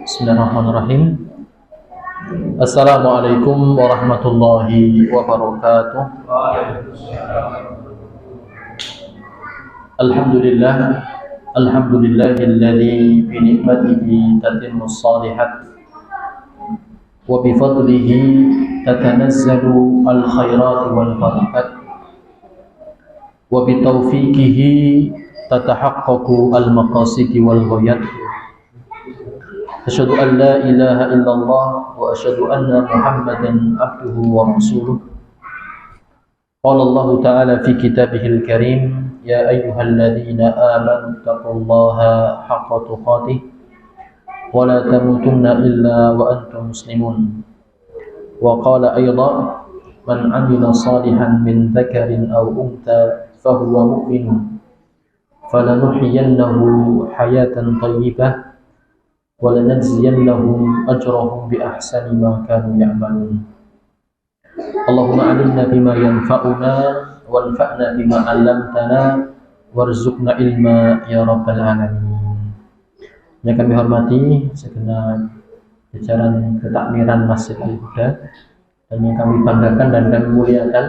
Bismillahirrahmanirrahim. Assalamualaikum warahmatullahi wabarakatuh. Alhamdulillahilladzi bi ni'matihi tatimmus shalihat wa bi fadlihi tatanazzalu al-khairat wal barakat wa bi taufiqihi tatahaqqaqu al-maqasid wal ghayat. Asyhadu an la ilaha illallah wa asyhadu anna Muhammadan abduhu wa rasuluh. Qala Allah ta'ala fi kitabihil karim, ya ayyuhalladzina amanu taqullaha haqqa tuqatih wa la tamutunna illa wa antum muslimun. Wa qala aydan, man 'amila salihan min dzakarin aw untha fahuwa mu'minun falanuhyiyannahu hayatan thayyibah wa lanajziyannahum ajrahum bi ahsani ma kanu ya'malun. Allahumma 'allimna bima yanfa'una wanfa'na bima 'allamtana warzuqna ilma ya rabbal alamin. Yang kami hormati segenap jajaran ketakmiran Masjid Al-Huda, dan yang kami banggakan dan kami muliakan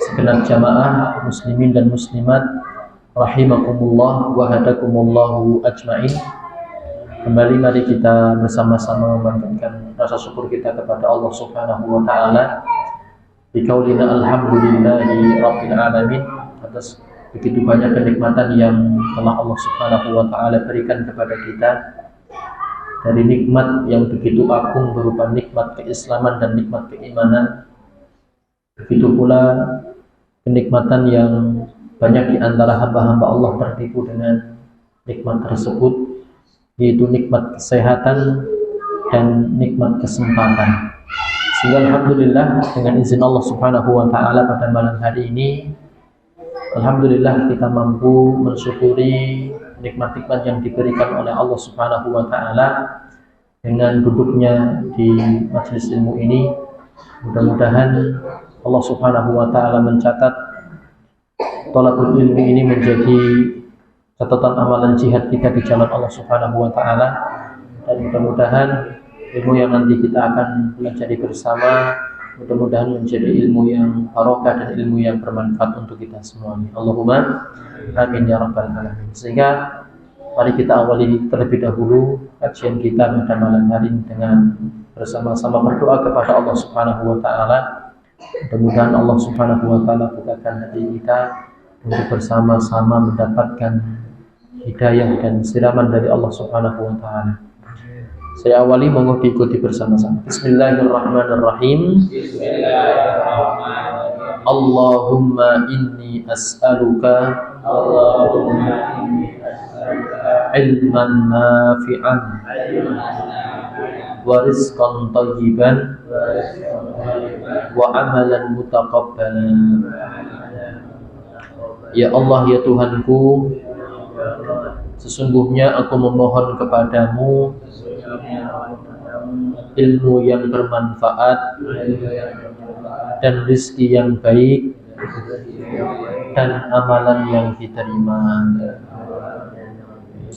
segenap jamaah muslimin dan muslimat rahimakumullah wa hadakumullahu ajmain. Kembali mari kita bersama-sama memanjatkan rasa syukur kita kepada Allah Subhanahu wa taala bi qaulina alhamdulillahi rabbil alamin atas begitu banyak kenikmatan yang telah Allah Subhanahu wa taala berikan kepada kita, dari nikmat yang begitu agung berupa nikmat keislaman dan nikmat keimanan. Begitu pula kenikmatan yang banyak di antara hamba-hamba Allah tertipu dengan nikmat tersebut, yaitu nikmat kesehatan dan nikmat kesempatan. Sehingga alhamdulillah dengan izin Allah Subhanahu wa taala pada malam hari ini, alhamdulillah kita mampu mensyukuri nikmat-nikmat yang diberikan oleh Allah Subhanahu wa taala dengan duduknya di majelis ilmu ini. Mudah-mudahan Allah Subhanahu wa taala mencatat thalabul ilmi ini menjadi catatan amalan jihad kita di jalan Allah Subhanahu wa taala, dan mudah-mudahan ilmu yang nanti kita akan pelajari bersama mudah-mudahan menjadi ilmu yang barokah dan ilmu yang bermanfaat untuk kita semuanya. Allahumma amin ya rabbal alamin. Sehingga mari kita awali terlebih dahulu kajian kita pada malam hari ini dengan bersama-sama berdoa kepada Allah Subhanahu wa taala. Mudah-mudahan Allah Subhanahu wa taala bukakan hati kita untuk bersama-sama mendapatkan hidayah dan siraman dari Allah Subhanahu wa taala. Saya awali, monggo diikuti bersama-sama. Bismillahirrahmanirrahim. Allahumma inni as'aluka ilman nafi'an wa rizqan thayyiban wa amalan mutaqabbalan. Ya Allah, ya Tuhanku, sesungguhnya aku memohon kepadamu ilmu yang bermanfaat dan rezeki yang baik dan amalan yang diterima.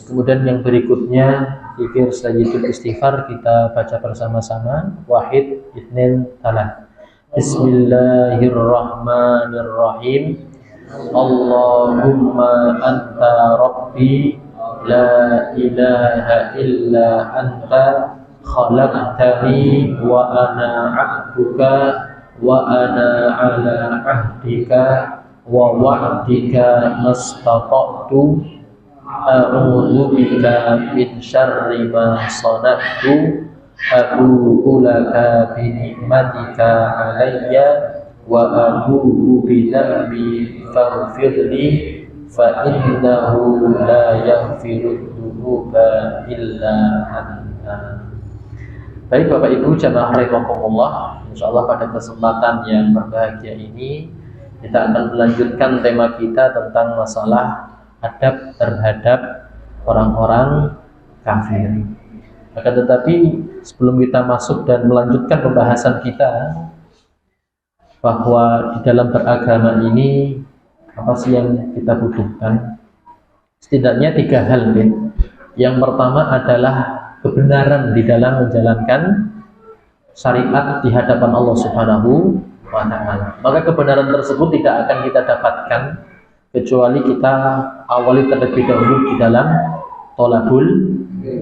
Kemudian yang berikutnya zikir sayyidul istighfar kita baca bersama-sama. Wahid, itsnain, tsalah. Bismillahirrahmanirrahim. Allahumma anta rabbi la ilaha illa anta khalaqtani wa ana 'abduka wa ana 'ala 'ahdika wa wa'dika mastata'tu a'udzu bika min syarri ma sana'tu abu'u laka bi ni'matika 'alayya wa abu'u bi dhanbi faghfirli fa innahu la yaghfiru dzunuba illa anta. Baik Bapak Ibu jamaah rahimakumullah, insyaallah pada kesempatan yang berbahagia ini kita akan melanjutkan tema kita tentang masalah adab terhadap orang-orang kafir. Akan tetapi sebelum kita masuk dan melanjutkan pembahasan kita bahwa di dalam beragama ini apa sih yang kita butuhkan, Setidaknya 3 hal ya. Yang pertama adalah kebenaran di dalam menjalankan syariat di hadapan Allah Subhanahu wa ta'ala. Maka kebenaran tersebut tidak akan kita dapatkan kecuali kita awali terlebih dahulu di dalam thalabul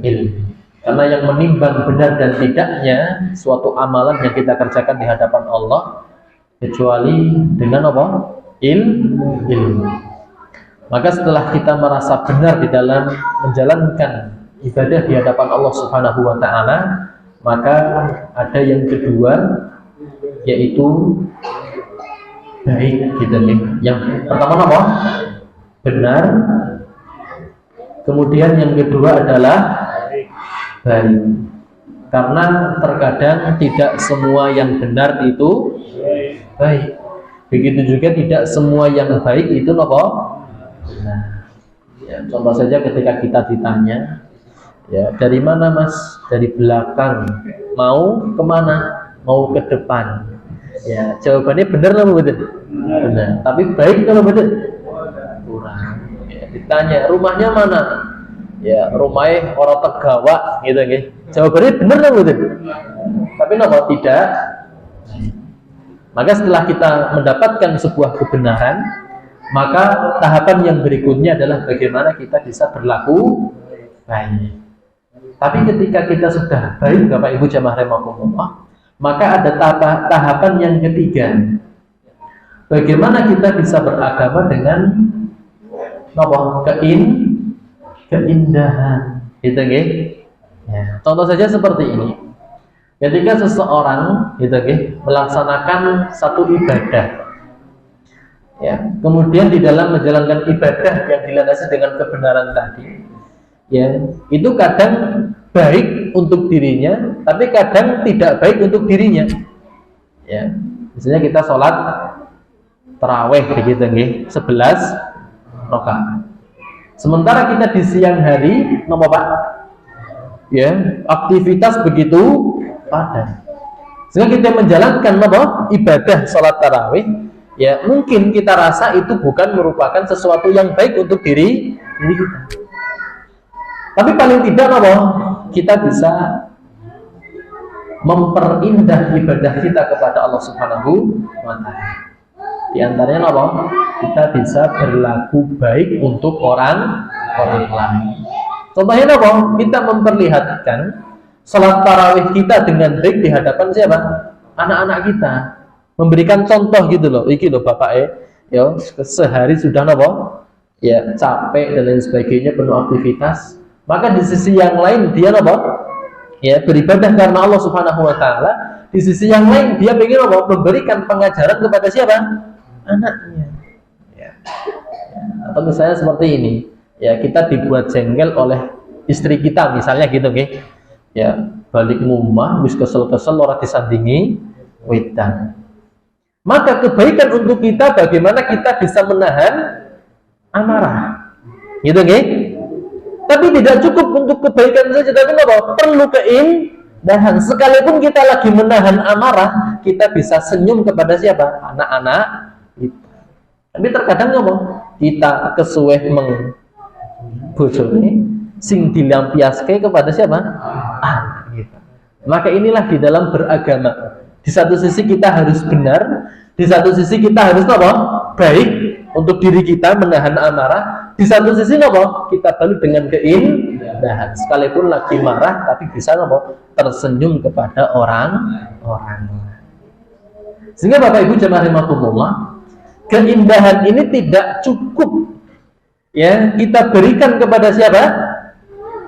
ilmi. Karena yang menimbang benar dan tidaknya suatu amalan yang kita kerjakan di hadapan Allah kecuali dengan apa? Ilmu. Maka setelah kita merasa benar di dalam menjalankan ibadah di hadapan Allah Subhanahu wa ta'ala, maka ada yang kedua, yaitu baik gitu nih. Yang pertama apa? Benar. Kemudian yang kedua adalah baik. Karena terkadang tidak semua yang benar itu baik. Begitu juga tidak semua yang baik itu apa? Nah, ya, contoh saja ketika kita ditanya, ya dari mana mas? Dari belakang. Mau kemana? Mau ke depan. Ya jawabannya benar atau betul? Benar. Tapi baik kalau betul? Kurang. Ya, ditanya rumahnya mana? Ya rumahnya orang Tegawa, gitu kan? Jawabannya benar atau betul? Tapi kenapa tidak? Maka setelah kita mendapatkan sebuah kebenaran, maka tahapan yang berikutnya adalah bagaimana kita bisa berlaku baik. Tapi ketika kita sudah baik, Bapak Ibu jamaah rahimakumullah, maka ada tahapan yang ketiga. Bagaimana kita bisa beragama dengan apa? Keindahan. Gitu nggih? Ya. Contoh saja seperti ini. Ketika seseorang gitu nggih melaksanakan satu ibadah, ya, kemudian di dalam menjalankan ibadah yang dilandasi dengan kebenaran tadi, ya, itu kadang baik untuk dirinya, tapi kadang tidak baik untuk dirinya. Ya, misalnya kita sholat tarawih begitu nggih, 11 rakaat. Sementara kita di siang hari, napa Pak? Ya, aktivitas begitu padat. Sehingga kita menjalankan apa? Ibadah sholat tarawih, ya mungkin kita rasa itu bukan merupakan sesuatu yang baik untuk diri kita. Tapi paling tidak apa? Kita bisa memperindah ibadah kita kepada Allah Subhanahu wa ta'ala. Di antaranya apa? Kita bisa berlaku baik untuk orang lain. Contohnya apa? Kita memperlihatkan salat tarawih kita dengan baik di hadapan siapa? Anak-anak kita. Memberikan contoh gitu loh. Iki loh Bapak ya sehari sudah apa? Ya capek dan lain sebagainya, penuh aktivitas. Maka di sisi yang lain dia apa? Ya beribadah karena Allah Subhanahu wa ta'ala. Di sisi yang lain dia ingin apa? Memberikan pengajaran kepada siapa? Anaknya. Ya. Atau misalnya seperti ini. Ya kita dibuat jengkel oleh istri kita misalnya gitu nggih. Ya balik ngomah wis kesel-kesel ora disandingi wedan. Maka kebaikan untuk kita bagaimana kita bisa menahan amarah. Gitu nggih? Tapi tidak cukup untuk kebaikan saja, tapi apa? Perlu keindahan. Sekalipun kita lagi menahan amarah, kita bisa senyum kepada siapa? Anak-anak kita. Tapi terkadang apa? Kita kesuweh bojone sing dilampiaske kepada siapa? Anak kita. Maka inilah di dalam beragama. Di satu sisi kita harus benar, di satu sisi kita harus apa? Baik untuk diri kita, menahan amarah. Di satu sisi apa? Kita balut dengan keindahan. Sekalipun lagi marah, tapi bisa apa? Tersenyum kepada orang. Sehingga Bapak Ibu jemaah rahimakumullah, keindahan ini tidak cukup ya kita berikan kepada siapa?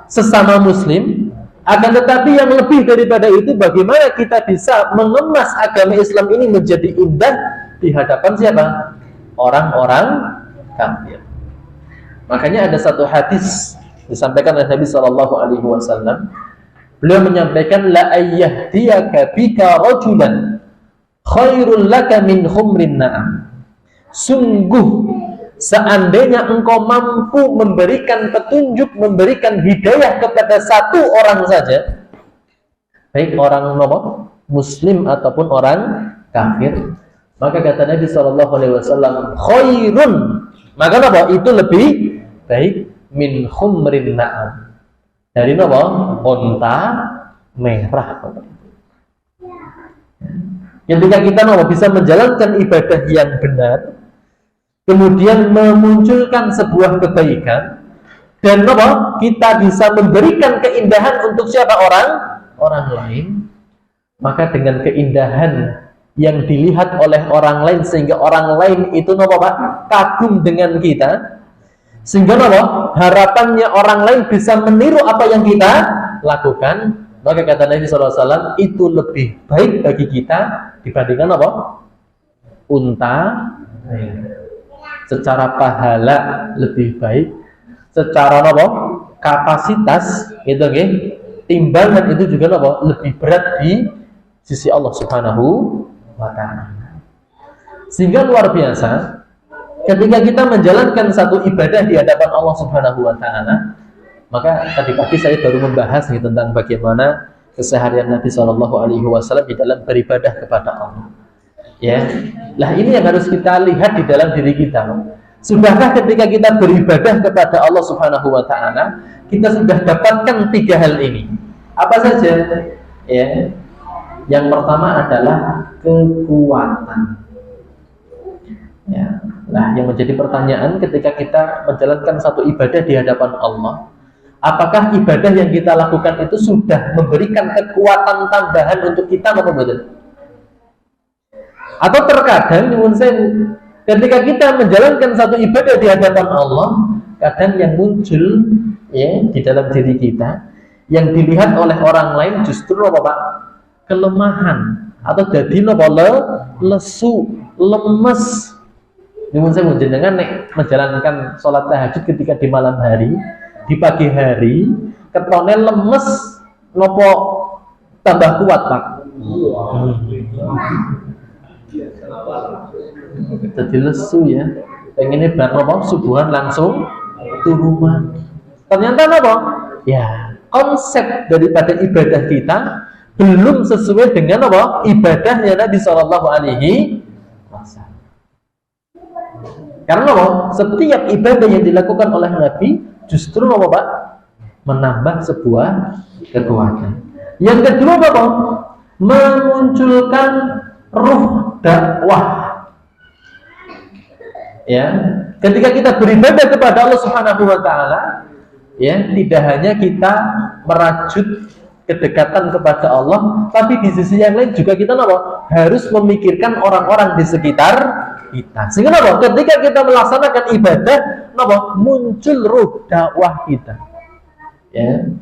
Sesama muslim. Akan tetapi yang lebih daripada itu, bagaimana kita bisa mengemas agama Islam ini menjadi indah di hadapan siapa? Orang-orang kafir. Makanya ada satu hadis disampaikan oleh Nabi SAW. Beliau menyampaikan, la ayyahdiyaka bika rajulan khairul laka min khumrin na'am. Sungguh seandainya engkau mampu memberikan petunjuk, memberikan hidayah kepada satu orang saja, baik orang muslim ataupun orang kafir, maka kata Nabi SAW, khairun, maka apa? Itu lebih baik min khumrin na'am. Dari napa? Unta merah. Ketika kita bisa menjalankan ibadah yang benar, kemudian memunculkan sebuah kebaikan, dan kita bisa memberikan keindahan untuk siapa? Orang lain, maka dengan keindahan yang dilihat oleh orang lain sehingga orang lain itu kagum dengan kita, sehingga harapannya orang lain bisa meniru apa yang kita lakukan, maka kata Nabi SAW, itu lebih baik bagi kita dibandingkan unta. Secara pahala lebih baik, secara kapasitas gitu, timbangan itu juga lebih berat di sisi Allah Subhanahu wa Ta'ala. Sehingga luar biasa ketika kita menjalankan satu ibadah di hadapan Allah Subhanahu wa Ta'ala. Maka tadi pagi saya baru membahas tentang bagaimana keseharian Nabi SAW di dalam beribadah kepada Allah. Ya, lah ini yang harus kita lihat di dalam diri kita. Sudahkah ketika kita beribadah kepada Allah Subhanahu wa Ta'ala, kita sudah dapatkan 3 hal ini? Apa saja? Ya, yang pertama adalah kekuatan. Ya, nah yang menjadi pertanyaan ketika kita menjalankan satu ibadah di hadapan Allah, apakah ibadah yang kita lakukan itu sudah memberikan kekuatan tambahan untuk kita atau tidak? Atau terkadang ketika kita menjalankan satu ibadah di hadapan Allah, kadang yang muncul di dalam diri kita, yang dilihat oleh orang lain justru kelemahan, atau jadi lesu, lemes. Nyuwun saya jenengan menjalankan sholat tahajud ketika di malam hari, di pagi hari, ketone lemes, nopo tambah kuat, Pak. Jadi lesu ya. Pengennya bar subuhan langsung turuman. Ternyata ya, konsep daripada ibadah kita belum sesuai dengan ibadahnya Nabi Shallallahu Alaihi Wasallam. Karena setiap ibadah yang dilakukan oleh Nabi justru menambah sebuah kekuatan. Yang kedua memunculkan ruh dakwah. Ya, ketika kita beribadah kepada Allah Subhanahu wa Ta'ala, ya, tidak hanya kita merajut kedekatan kepada Allah, tapi di sisi yang lain juga kita harus memikirkan orang-orang di sekitar kita. Sehingga ketika kita melaksanakan ibadah, muncul ruh dakwah kita. Ya,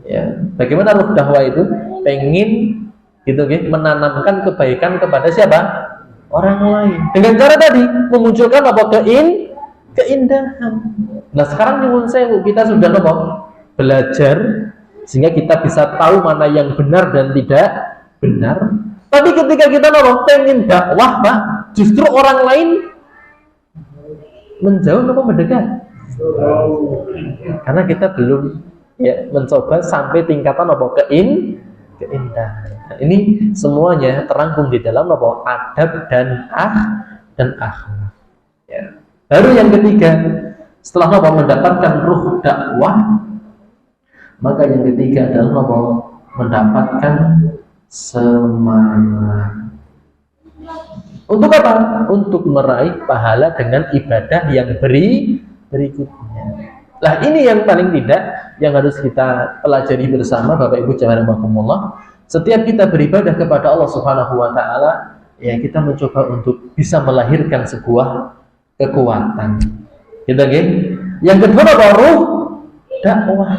ya. Bagaimana ruh dakwah itu? Pengen menanamkan kebaikan kepada siapa? Orang lain. Dengan cara tadi memunculkan keindahan. Nah sekarang kita sudah belajar sehingga kita bisa tahu mana yang benar dan tidak benar. Tapi ketika kita pengen dakwah, Pak, justru orang lain menjauh mendekat. Karena kita belum mencoba sampai tingkatan keindahan. Nah, ini semuanya terangkum di dalam adab dan akhlak. Ya. Baru yang ketiga, setelah mendapatkan ruh dakwah, maka yang ketiga adalah mendapatkan semangat. Untuk apa? Untuk meraih pahala dengan ibadah yang berikutnya. Lah ini yang paling tidak yang harus kita pelajari bersama Bapak Ibu jamaah rahimakumullah. Setiap kita beribadah kepada Allah Subhanahu wa Ta'ala, ya kita mencoba untuk bisa melahirkan sebuah kekuatan. Gitu, yang kedua ruh dakwah.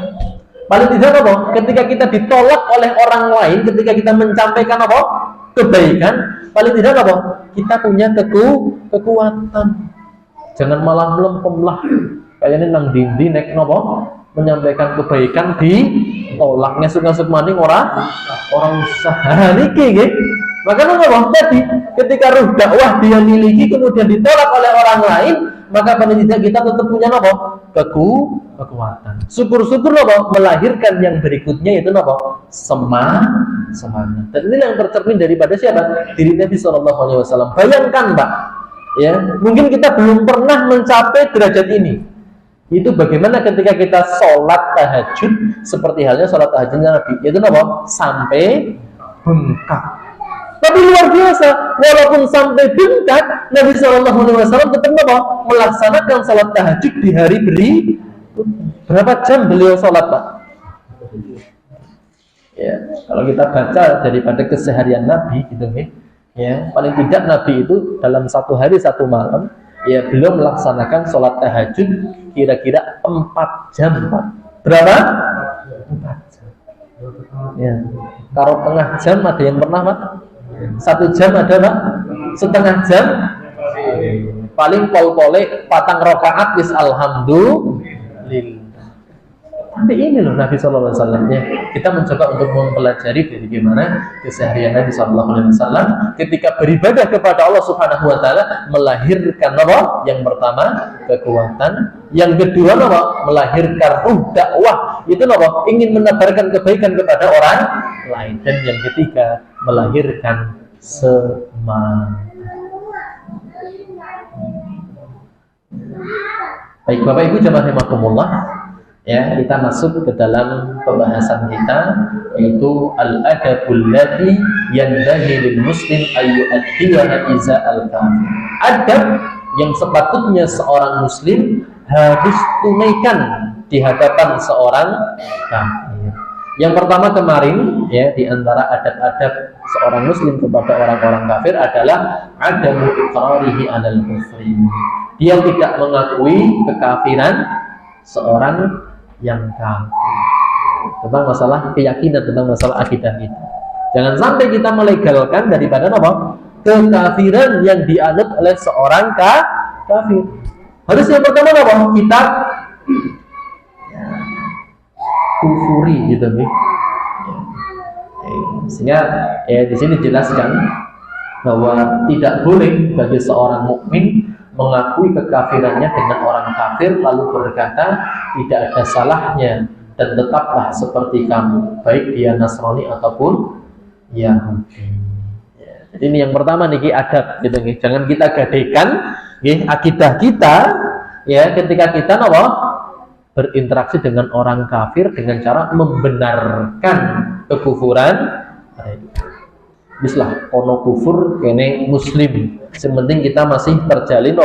Paling tidak ketika kita ditolak oleh orang lain, ketika kita menyampaikan kebaikan, paling tidak kita punya kekuatan. Jangan malah melempem lah. Kayaknya nang dindi nek menyampaikan kebaikan ditolaknya ngesuk-ngesuk maning orang usaha niki nggih. Makanya tadi ketika ruh dakwah dia miliki kemudian ditolak oleh orang lain, maka paling tidak kita tetap punya kekuatan. Syukur-syukur melahirkan yang berikutnya yaitu semangat. Dan ini yang tercermin daripada siapa? Diri Nabi SAW. Bayangkan, Pak, ya, mungkin kita belum pernah mencapai derajat ini. Itu bagaimana ketika kita sholat tahajud seperti halnya sholat tahajudnya Nabi, yaitu apa? Sampai bengkak. Tapi luar biasa, walaupun sampai bengkak, Nabi SAW tetap apa? Melaksanakan sholat tahajud di hari berapa jam beliau sholat, Pak? Ya, kalau kita baca daripada keseharian Nabi gitu nih, ya, paling tidak Nabi itu dalam satu hari satu malam, ya beliau melaksanakan sholat tahajud kira-kira 4 jam, Pak. Berapa? 4 jam. Ya. Kalau setengah jam ada yang pernah, Pak? 1 jam ada, Pak? Setengah jam? Paling pol-pole patang rakaat wis alhamdulillah. Tapi ini loh Nabi SAW ya. Kita mencoba untuk mempelajari dari bagaimana keseharian Nabi SAW ketika beribadah kepada Allah Subhanahu Wa Taala, melahirkan apa? Yang pertama kekuatan, yang kedua apa? Melahirkan dakwah. Itu apa? Ingin menebarkan kebaikan kepada orang lain, dan yang ketiga melahirkan semangat. Baik Bapak Ibu jemaah rahimakumullah. Ya, kita masuk ke dalam pembahasan kita, yaitu al-adabul ladzi yanbaghi lil muslim ayyu'addiyaha iza al-kafir. Adab yang sepatutnya seorang muslim harus tunaikan di hadapan seorang kafir. Yang pertama kemarin, ya, di antara adab-adab seorang muslim kepada orang-orang kafir adalah adamu iqrarihi 'alal kufri. Dia tidak mengakui kekafiran seorang yang kafir, tentang masalah keyakinan, tentang masalah akidah kita. Jangan sampai kita melegalkan daripada apa? Kekafiran yang dianut oleh seorang kafir. Harus yang pertama apa? Kita kufuri gitu nih. Sehingga di sini dijelaskan bahwa tidak boleh bagi seorang mukmin mengakui kekafirannya dengan orang kafir lalu berkata tidak ada salahnya dan tetaplah seperti kamu, baik dia Nasrani ataupun Yahudi. Ya, jadi ini yang pertama nih adab gitu nih. Jangan kita gadaikan akidah kita ya ketika kita berinteraksi dengan orang kafir dengan cara membenarkan kekufuran mereka. Bislah ono kufur kene muslim. Sementing kita masih terjalin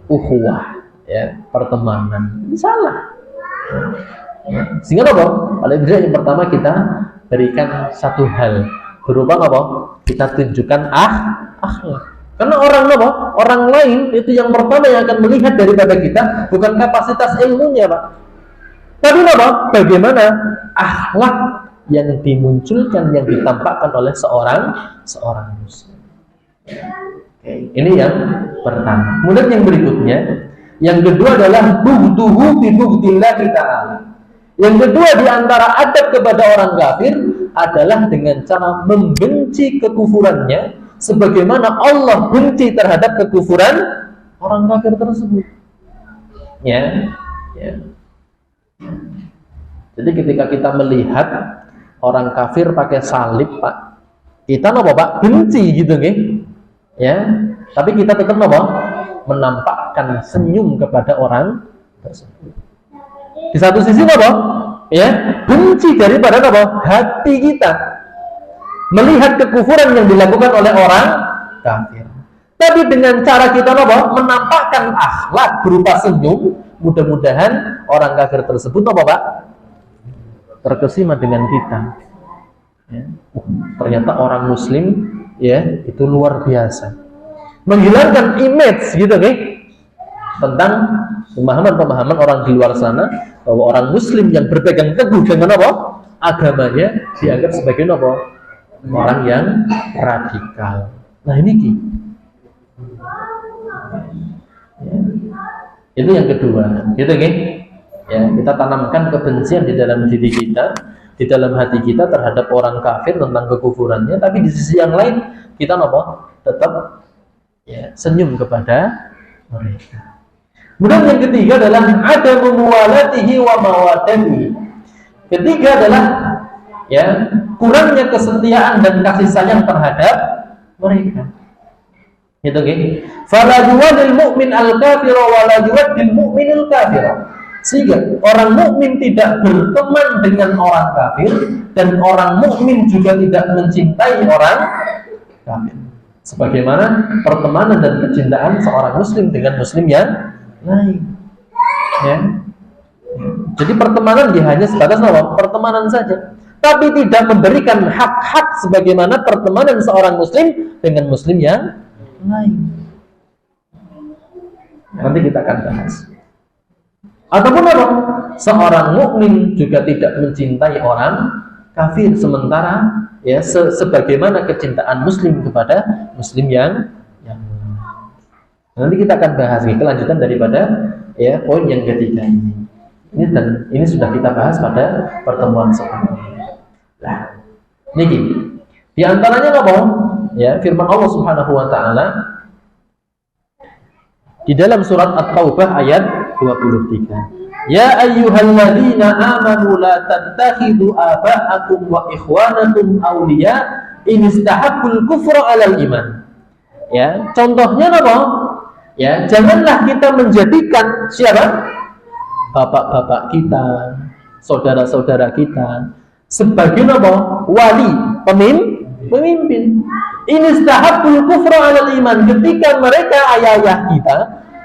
ukhuwah, ya, pertemanan. Ini salah. Sehingga paling tidak yang pertama kita berikan satu hal berupa kita tunjukkan akhlak. Karena orang lain itu yang pertama yang akan melihat daripada kita bukan kapasitas ilmunya, Pak. Tapi bagaimana akhlak yang dimunculkan, yang ditampakkan oleh seorang muslim. Oke, ini yang pertama. Kemudian yang berikutnya, yang kedua adalah bughduhu bi bughdillah ta'ala. Yang kedua di antara adab kepada orang kafir adalah dengan cara membenci kekufurannya sebagaimana Allah benci terhadap kekufuran orang kafir tersebut. Ya. Jadi ketika kita melihat orang kafir pakai salib, Pak, kita Pak benci gitu nih, ya. Tapi kita tetap menampakkan senyum kepada orang tersebut. Di satu sisi ya, benci daripada hati kita melihat kekufuran yang dilakukan oleh orang kafir. Tapi dengan cara kita menampakkan akhlak berupa senyum, mudah-mudahan orang kafir tersebut Pak terkesima dengan kita. Ya. Ternyata orang muslim ya itu luar biasa. Menghilangkan image gitu tentang pemahaman-pemahaman orang di luar sana bahwa orang muslim yang berpegang teguh dengan agamanya dianggap sebagai orang yang radikal. Nah ini ya. Itu yang kedua, gitu ya, kita tanamkan kebencian di dalam diri kita, di dalam hati kita terhadap orang kafir tentang kekufurannya, tapi di sisi yang lain kita tetap ya, senyum kepada mereka. Kemudian yang ketiga adalah ada muwalatihi wa mawadatihi. Ketiga adalah ya kurangnya kesetiaan dan kasih sayang terhadap mereka. Gitu nggih. Fala yuwadil mu'min al-kafira wa la yuwaddil mu'minul kafira. Sehingga orang mukmin tidak berteman dengan orang kafir dan orang mukmin juga tidak mencintai orang kafir. Sebagaimana pertemanan dan kecintaan seorang muslim dengan muslim yang lain. Ya. Jadi pertemanan dia hanya sebatas apa? Pertemanan saja. Tapi tidak memberikan hak-hak sebagaimana pertemanan seorang muslim dengan muslim yang lain. Nanti kita akan bahas. Ataupun apa? Seorang mukmin juga tidak mencintai orang kafir, sementara ya sebagaimana kecintaan muslim kepada muslim yang nanti kita akan bahas kelanjutan daripada ya poin yang ketiga ini. Ini sudah kita bahas pada pertemuan sebelumnya. Nah, ini di antaranya apa? Ya, firman Allah Subhanahu wa taala di dalam surat At-Taubah ayat 23. Ya ayyuhalladzina amanu la tattakhidu aba'akum wa ikhwanakum awliya in istahabbul kufra 'alal iman. Ya, contohnya apa? Ya, janganlah kita menjadikan siapa? Bapak-bapak kita, saudara-saudara kita sebagai apa? Wali, pemimpin. Ini istahabbul kufra 'alal iman, ketika mereka ayah-ayah kita,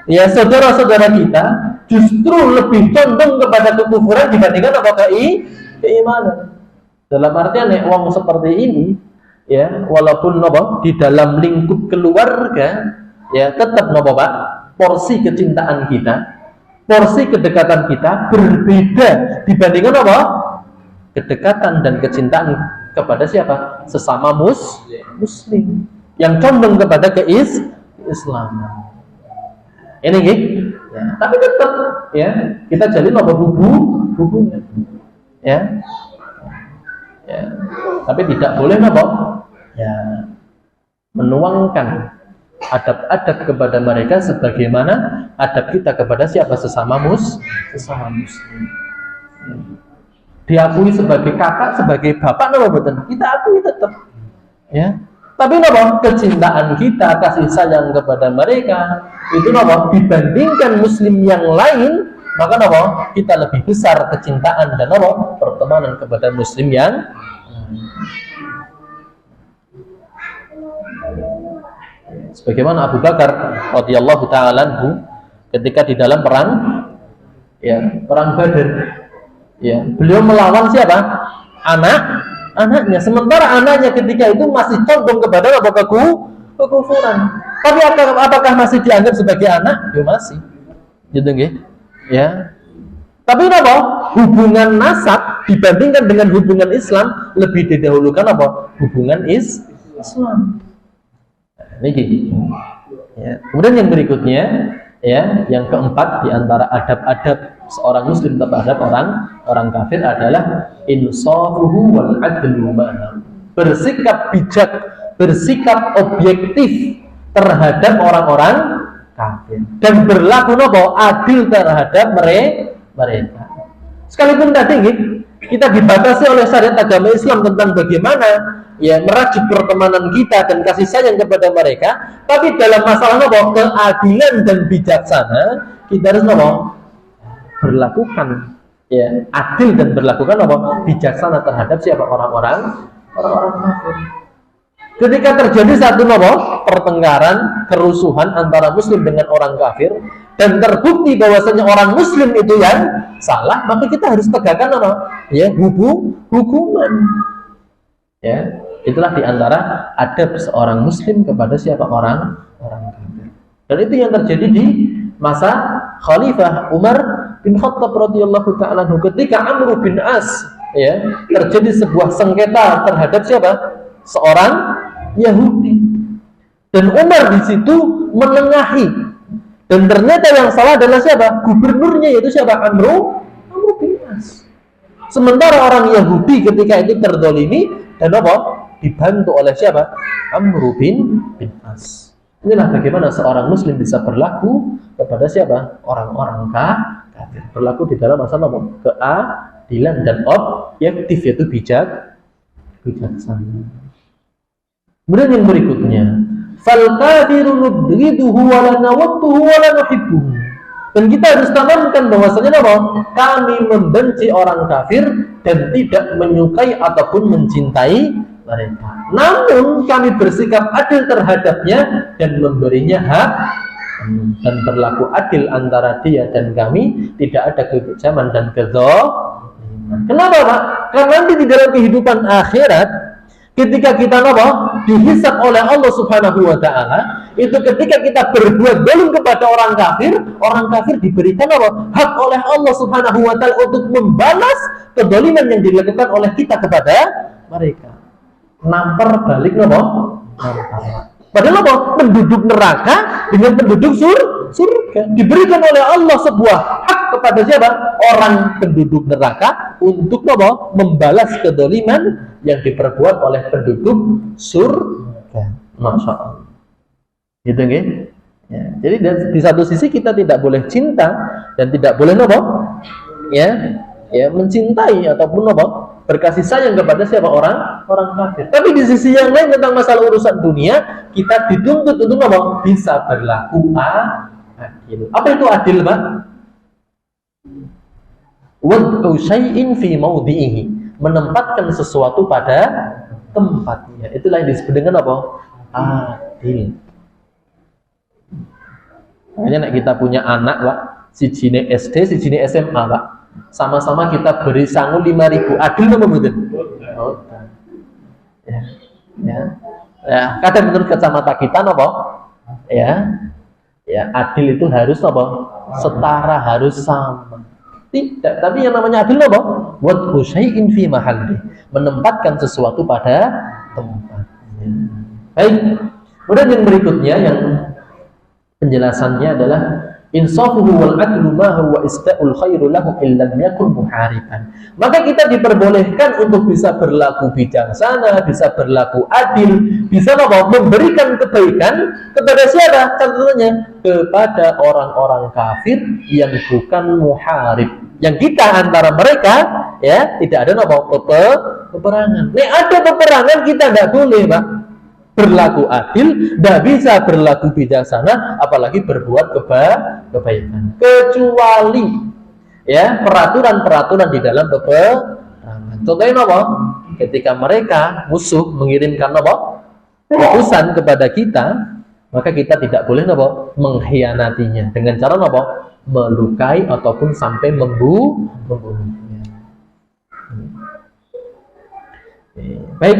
ya saudara-saudara kita justru lebih condong kepada kekufuran dibandingkan apa keimanan. Dalam artian wong seperti ini ya, walaupun di dalam lingkup keluarga ya tetap Pak, porsi kecintaan kita, porsi kedekatan kita berbeda dibandingkan apa? Kedekatan dan kecintaan kepada siapa? Sesama muslim yang condong kepada keislaman. Ini gitu. Ya, tapi tetap ya kita jalin hubungan. Ya. Ya. Tapi tidak boleh ya menuangkan adab-adab kepada mereka sebagaimana adab kita kepada siapa? Sesama muslim. Diakui sebagai kakak, sebagai bapak, kita akui tetap. Ya. Tapi kecintaan kita, kasih sayang kepada mereka itu dibandingkan muslim yang lain, maka kita lebih besar kecintaan dan pertemanan kepada muslim yang sebagaimana Abu Bakar radhiyallahu ta'ala anhu ketika di dalam perang Badar, ya, beliau melawan siapa? Anaknya, sementara anaknya ketika itu masih condong kepada kekufuran. Tapi apakah masih dianggap sebagai anak? Ya masih. Gitu nggih. Ya. Tapi hubungan nasab dibandingkan dengan hubungan Islam lebih didahulukan hubungan Islam. Ini gitu. Ya. Kemudian yang berikutnya ya, yang keempat di antara adab-adab seorang muslim terhadap orang kafir adalah insafuhu wal adlu ma'ahum. Bersikap bijak, bersikap objektif terhadap orang-orang kafir dan berlaku adil terhadap mereka. Sekalipun tadi kita dibatasi oleh syariat agama Islam tentang bagaimana ya merajut pertemanan kita dan kasih sayang kepada mereka, tapi dalam masalah keadilan dan bijaksana kita harus berlakukan ya adil dan berlakukan bijaksana terhadap siapa? Orang-orang kafir. Ketika terjadi satu pertengkaran, kerusuhan antara muslim dengan orang kafir dan terbukti bahwasanya orang muslim itu yang salah, maka kita harus tegakkan ya hukuman. Ya, itulah diantara adab seorang muslim kepada siapa? Orang kafir. Dan itu yang terjadi di masa Khalifah Umar bin Khattab radhiyallahu ta'ala ketika Amr bin As ya terjadi sebuah sengketa terhadap siapa? Seorang Yahudi. Dan Umar di situ menengahi. Dan ternyata yang salah adalah siapa? Gubernurnya, yaitu siapa? Amr bin As. Sementara orang Yahudi ketika itu terdolimi dan dibantu oleh siapa? Amr bin As. Inilah bagaimana seorang muslim bisa berlaku kepada siapa? Orang-orang kafir. Berlaku di dalam masalah keadilan dan objektif, yaitu bijaksana. Kemudian yang berikutnya, fal kafiru nudriduhu wa la nawattuhu wa la nuhibbuhu. Dan kita harus tanamkan bahwasanya apa? Kami membenci orang kafir dan tidak menyukai ataupun mencintai mereka. Namun kami bersikap adil terhadapnya dan memberinya hak dan berlaku adil antara dia dan kami, tidak ada kekejaman dan kezaliman. Kenapa, Pak? Karena nanti di dalam kehidupan akhirat ketika kita dihisab oleh Allah Subhanahu wa taala, itu ketika kita berbuat zalim kepada orang kafir diberikan hak oleh Allah Subhanahu wa taala untuk membalas kezaliman yang dilakukan oleh kita kepada mereka. Nampar balik nampar. Padahal penduduk neraka dengan penduduk surga diberikan oleh Allah sebuah hak kepada siapa? Orang penduduk neraka untuk membalas kezaliman yang diperbuat oleh penduduk surga. Masya Allah. Gitu nggih? Ya, jadi di satu sisi kita tidak boleh cinta dan tidak boleh mencintai ataupun berkasih sayang kepada siapa? Orang kafir. Tapi di sisi yang lain tentang masalah urusan dunia, kita dituntut untuk bisa berlaku adil. Apa itu adil, Pak? Wad'u syai'in fi mawdi'ihi, menempatkan sesuatu pada tempatnya. Itulah yang disebut dengan adil. Makanya kita punya anak, Pak, sijine SD, sijine SMA, Pak. Sama-sama kita beri sangu 5.000. Adil apa mboten? Ya, kadang menurut kacamata kita adil itu harus setara, harus sama. Tidak, tapi yang namanya adil wad'u syai'in fi mahalli, menempatkan sesuatu pada tempatnya. Baik. Kemudian yang berikutnya yang penjelasannya adalah insafuhu wal adlu ma huwa ista'ul khairu lahu illam yakun muhariban. Maka kita diperbolehkan untuk bisa berlaku bijaksana, bisa berlaku adil, bisa memberikan kebaikan kepada siapa? Contohnya kepada orang-orang kafir yang bukan muharib. Yang kita antara mereka tidak ada peperangan. Nek ada peperangan kita tidak boleh, Pak, berlaku adil, tidak bisa berlaku bijaksana, apalagi berbuat kebaikan. Kecuali peraturan-peraturan di dalam peperangan. Contohnya ketika mereka musuh mengirimkan utusan kepada kita, maka kita tidak boleh mengkhianatinya dengan cara melukai ataupun sampai membunuhnya. Baik.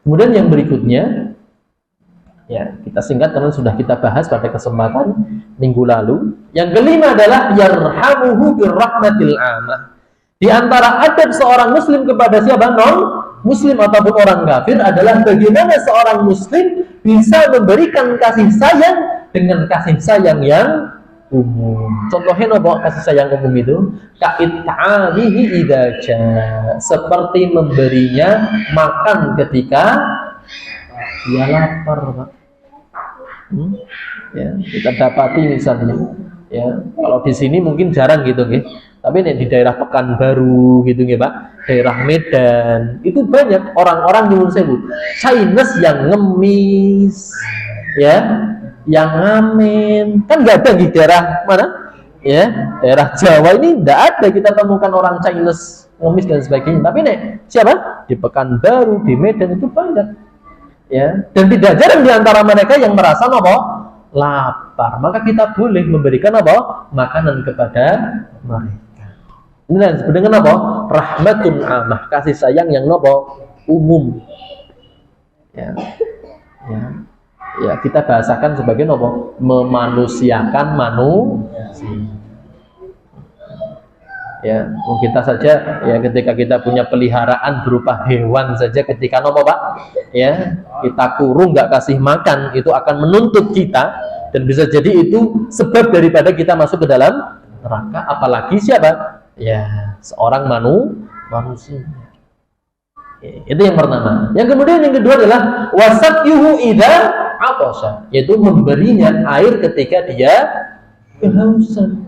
Kemudian yang berikutnya, kita singkat karena sudah kita bahas pada kesempatan minggu lalu. Yang kelima adalah yarhamuhu birrahmatil amah. Di antara adab seorang muslim kepada siapa? Non-muslim ataupun orang kafir adalah bagaimana seorang muslim bisa memberikan kasih sayang dengan kasih sayang yang umum. Contohnya kasih sayang umum itu? Ka'it'amihi idza jaa, seperti memberinya makan ketika dia lapar, Pak. Kita dapati misalnya, kalau di sini mungkin jarang gitu, tapi di daerah Pekanbaru gitu, Pak, daerah Medan, itu banyak orang-orang nyuwun sewu, Chinese yang ngemis, yang ngamen, kan nggak ada di daerah mana? Daerah Jawa ini nggak ada kita temukan orang Chinese ngemis dan sebagainya. Tapi siapa? Di Pekanbaru, di Medan itu banyak. Dan tidak jarang di antara mereka yang merasa lapar. Maka kita boleh memberikan makanan kepada mereka. Ini yang disebut dengan rahmatun amah, kasih sayang yang umum. Kita bahasakan sebagai memanusiakan manusia. Kita saja ketika kita punya peliharaan berupa hewan saja, ketika Pak, kita kurung nggak kasih makan, itu akan menuntut kita dan bisa jadi itu sebab daripada kita masuk ke dalam neraka. Apalagi siapa? Seorang manusia. Itu yang pertama. Yang kemudian yang kedua adalah wasakyuhu idza atasa, yaitu memberinya air ketika dia kehausan.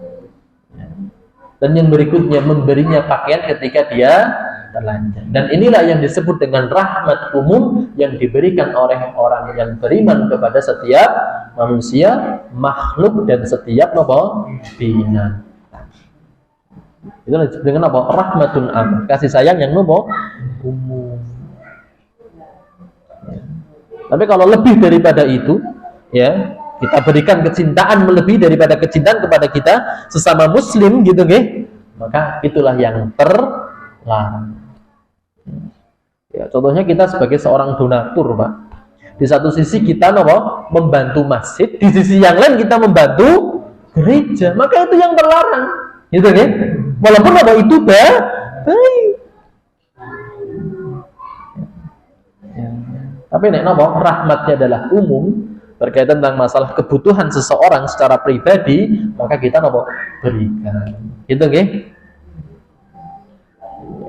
Dan yang berikutnya memberinya pakaian ketika dia telanjang. Dan inilah yang disebut dengan rahmat umum yang diberikan oleh orang yang beriman kepada setiap manusia, makhluk dan setiap binatang. Itu disebut dengan apa? Rahmatun am, kasih sayang yang umum. Ya. Tapi kalau lebih daripada itu, ya, kita berikan kecintaan melebihi daripada kecintaan kepada kita sesama muslim gitu nggih, maka itulah yang terlarang. Ya, contohnya kita sebagai seorang donatur, Pak. Di satu sisi kita membantu masjid, di sisi yang lain kita membantu gereja, maka itu yang terlarang. Gitu kan? Walaupun itu baik. Ya. Tapi rahmatnya adalah umum, berkaitan tentang masalah kebutuhan seseorang secara pribadi, maka kita berikan. Gitu nggih?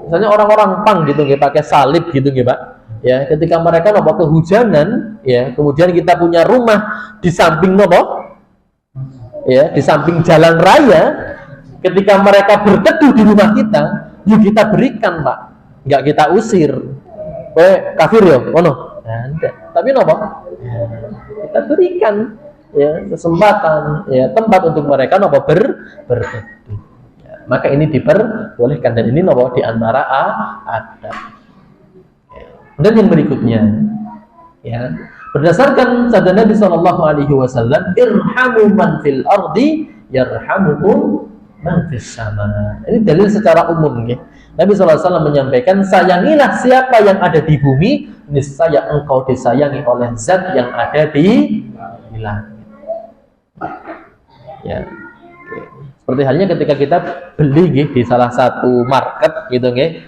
Misalnya orang-orang pang gitu nggih, pakai salib gitu nggih, Pak. Ya, ketika mereka kehujanan, ya, kemudian kita punya rumah di samping ya, di samping jalan raya, ketika mereka berteduh di rumah kita, yuk kita berikan, Pak. Enggak kita usir. Kowe kafir ya, ngono. Nah, enggak. Tapi kita berikan ya kesempatan, ya tempat untuk mereka berteduh. Maka ini diperbolehkan dan ini di antara adab. Dan yang berikutnya, ya, berdasarkan sabda Nabi Shallallahu Alaihi Wasallam, irhamu man fil ardi yarhamukum man fis sama. Ini dalil secara umum, ya. Nabi Shallallahu Alaihi Wasallam menyampaikan, sayangilah siapa yang ada di bumi, niscaya engkau disayangi oleh Zat yang ada di langit. Ya. Seperti halnya ketika kita beli di salah satu market gitu nggih.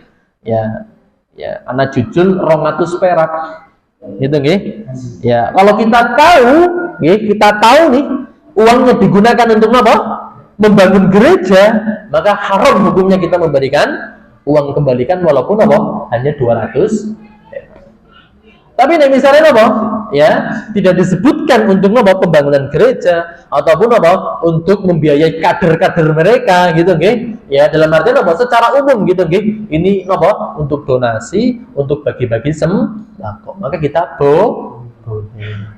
Ya, anak jujul 200 perak. Gitu nggih. Ya, kalau kita tahu nih uangnya digunakan untuk apa? Membangun gereja, maka haram hukumnya kita memberikan uang kembalikan walaupun hanya 200. Tapi misalnya ya, tidak disebutkan untuk pembangunan gereja ataupun untuk membiayai kader-kader mereka gitu nggih. Ya, dalam artian secara umum gitu nggih. Ini untuk donasi, untuk bagi-bagi sembako. Maka kita boleh.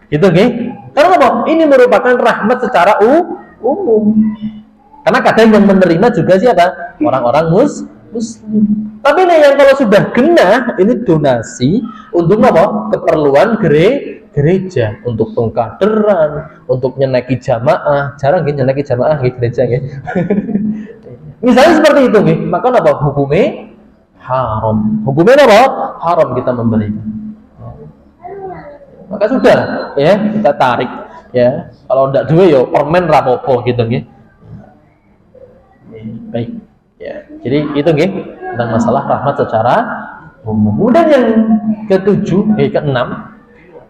Gitu nggih. Karena ini merupakan rahmat secara umum. Karena kadang yang menerima juga siapa? Orang-orang muslim. Tapi yang kalau sudah genah, ini donasi untuk keperluan gereja, untuk pengkaderan, untuk nyeneki jamaah. Jarang nyeneki jamaah di gereja Misalnya seperti itu maka hukumnya haram. Hukumnya haram kita memberikan. Maka sudah, ya, kita tarik, ya. Kalau ndak duwe ya permen rapopo gitu Baik. Ya, jadi itu tentang masalah rahmat secara umum. Kemudian yang keenam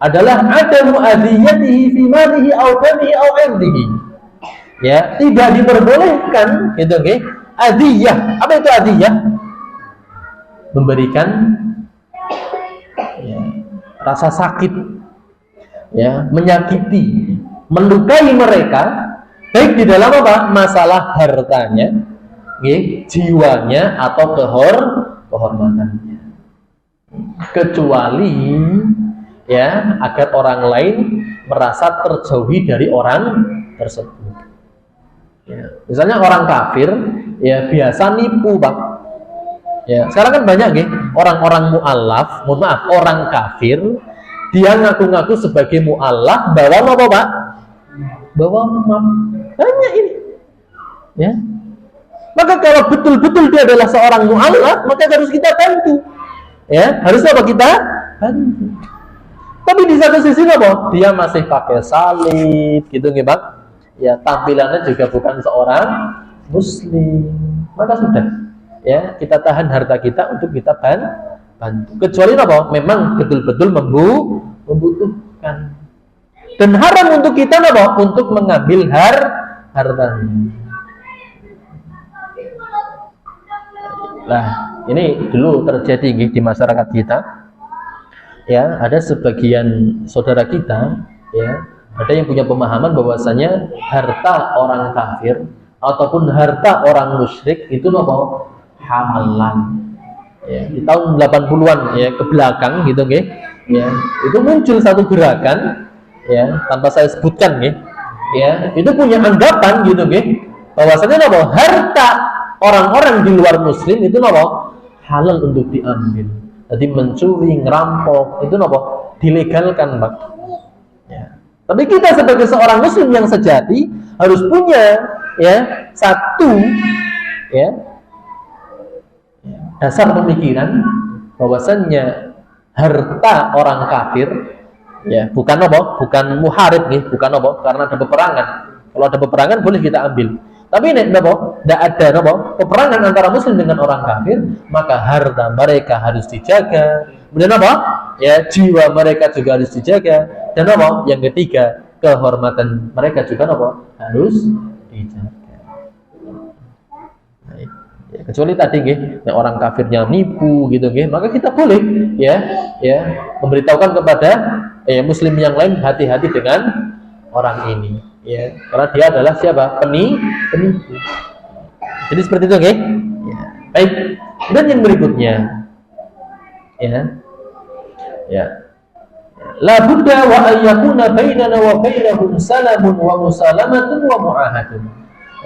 adalah adamu adiyatihi fi malihi aw damihi aw irdihi. Ya, tidak diperbolehkan adiyah. Apa itu adiyah? Memberikan rasa sakit, ya, menyakiti, melukai mereka baik di dalam masalah hartanya, jiwanya atau kehormatannya, kecuali ya agar orang lain merasa terjauhi dari orang tersebut. Ya, misalnya orang kafir ya biasa nipu, Pak. Ya, sekarang kan banyak orang-orang mu'allaf, orang kafir dia ngaku-ngaku sebagai mu'allaf bawa Pak? Bawa map. Banyak ini. Ya. Maka kalau betul-betul dia adalah seorang mu'allaf, maka harus kita bantu. Ya, harus kita bantu. Tapi di satu sisi dia masih pakai salib, gitu Pak. Ya, tampilannya juga bukan seorang muslim. Maka sudah, ya, kita tahan harta kita untuk kita bantu. Kecuali memang betul-betul membutuhkan. Dan haram untuk kita untuk mengambil hartanya. Nah, ini dulu terjadi di masyarakat kita. Ya, ada sebagian saudara kita, ya, ada yang punya pemahaman bahwasanya harta orang kafir ataupun harta orang musyrik itu halal. ya, di tahun 80-an ya ke belakang gitu nggih. Ya, itu muncul satu gerakan ya, tanpa saya sebutkan nggih. Ya, itu punya anggapan gitu nggih, bahwasanya apa? Harta orang-orang di luar muslim itu apa? Halal untuk diambil. Jadi mencuri, ngerampok itu apa? Dilegalkan, Pak. Ya. Tapi kita sebagai seorang muslim yang sejati harus punya ya satu ya dasar pemikiran bahwasannya harta orang kafir ya bukan apa? Bukan muharib nih, bukan apa? Karena ada peperangan. Kalau ada peperangan boleh kita ambil. Tapi nek apa? Tidak ada apa? Peperangan antara muslim dengan orang kafir, maka harta mereka harus dijaga. Kemudian apa? Ya, jiwa mereka juga harus dijaga. Dan apa? Yang ketiga, kehormatan mereka juga apa? Harus dijaga. Ya, kecuali tadi nggih, orang kafirnya nipu gitu nggih, maka kita boleh ya memberitahukan kepada muslim yang lain hati-hati dengan orang ini ya, karena dia adalah siapa? Penipu. Jadi seperti itu nggih. Ya. Baik. Dan yang berikutnya ya la budda wa an yakuna bainana wa bainahum salamun wa musalamatun wa mu'ahadun.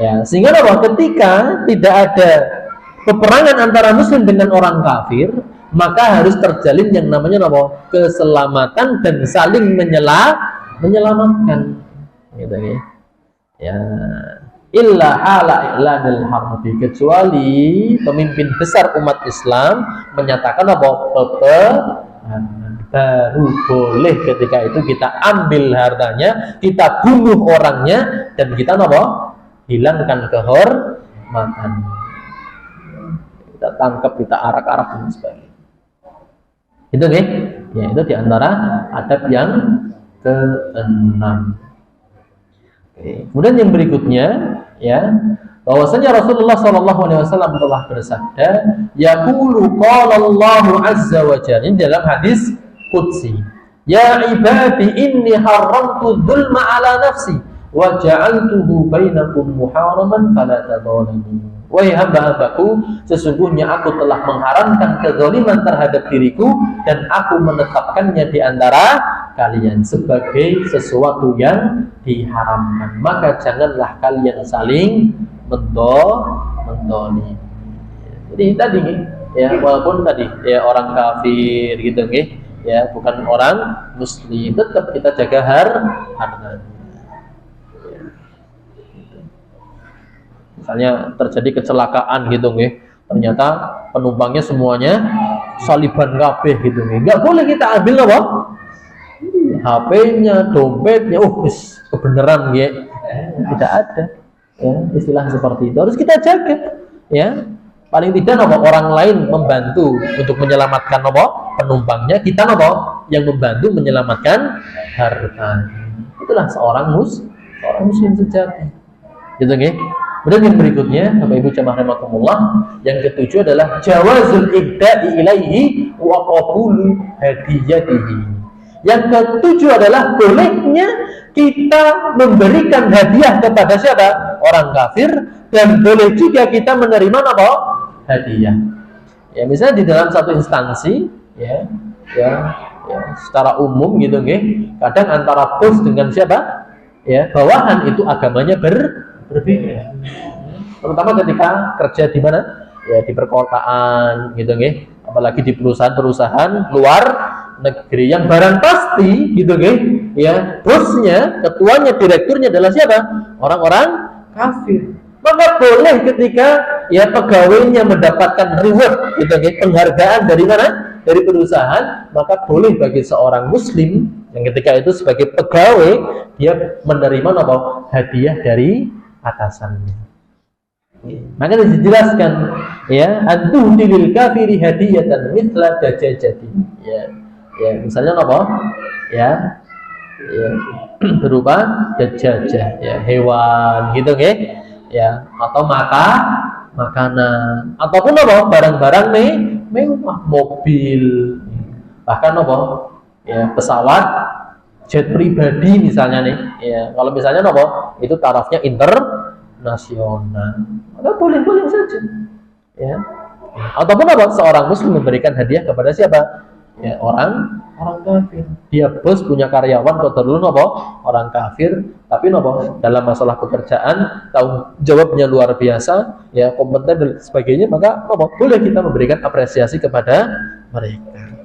Ya, sehingga apa? Ketika tidak ada peperangan antara muslim dengan orang kafir, maka harus terjalin yang namanya apa? Keselamatan dan saling menyelamatkan. Gitu ya. Illa hala i'lanil harbi, kecuali pemimpin besar umat Islam menyatakan apa? Baru boleh ketika itu kita ambil hartanya, kita bunuh orangnya, dan kita apa? Hilangkan kehormatan, kita tangkap, kita arak-arak dan sebagainya. Itu nih, ya itu diantara adab yang keenam. Kemudian yang berikutnya, ya, bahwasanya Rasulullah SAW telah bersabda, yaqulu qala Allahu azza wa jalla, ini dalam hadis qudsi, ya ibadi inni haramtu dzulma ala nafsi wa ja'altuhu bainakum muharaman fala tadzalimu. Wahai hamba-hambaku, sesungguhnya aku telah mengharamkan kezaliman terhadap diriku dan aku menetapkannya di antara kalian sebagai sesuatu yang diharamkan. Maka janganlah kalian saling mendolimi. Jadi tadi ya, walaupun tadi ya orang kafir gitu nggih, ya bukan orang muslim, tetap kita jaga hartanya. Misalnya terjadi kecelakaan gitu nggih, ternyata penumpangnya semuanya saliban kabeh gitu nggih, nggak boleh kita ambil apa? HP-nya, dompetnya, kebenaran nggih, tidak ada ya istilah seperti itu, harus kita jaga ya. Paling tidak apa, orang lain membantu untuk menyelamatkan apa? Penumpangnya, kita apa? Yang membantu menyelamatkan hartanya. Itulah seorang muslim sejati. Gitu nggih. Kemudian yang berikutnya, Bapak Ibu jamaah rahimakumullah, yang ketujuh adalah jawazul ihda'i ilaihi wa qabulu hadiyatihi. Yang ketujuh adalah bolehnya kita memberikan hadiah kepada siapa? Orang kafir, dan boleh juga kita menerima apa? Hadiah. Ya, misalnya di dalam satu instansi, ya, secara umum gitu nggih, kadang antara bos dengan siapa? Ya, bawahan itu agamanya berbeda. Terutama ketika kerja di mana? Ya di perkotaan gitu nggih. Apalagi di perusahaan-perusahaan luar negeri yang barang pasti gitu nggih. Ya, bosnya, ketuanya, direkturnya adalah siapa? Orang-orang kafir. Maka boleh ketika ya pegawainya mendapatkan reward gitu nggih, penghargaan dari mana? Dari perusahaan, maka boleh bagi seorang muslim yang ketika itu sebagai pegawai dia menerima apa? Hadiah dari atasannya. Maka dijelaskan ya, antuhdi lil kafiri hadiyatan mithla dajajati. Ya, misalnya apa? Ya, berupa dajajah, ya hewan gitu nggih. Ya, atau makanan ataupun apa? Barang-barang mewah, mobil, bahkan apa? Ya, pesawat jet pribadi misalnya nih, ya kalau misalnya apa itu tarafnya internasional, maka boleh saja, ya Ataupun apa? Seorang muslim memberikan hadiah kepada siapa? Ya, orang kafir. Dia bos punya karyawan kok terlalu apa? Orang kafir, tapi apa? Dalam masalah pekerjaan tanggung jawabnya luar biasa, ya kompeten dan sebagainya, maka apa? Boleh kita memberikan apresiasi kepada mereka.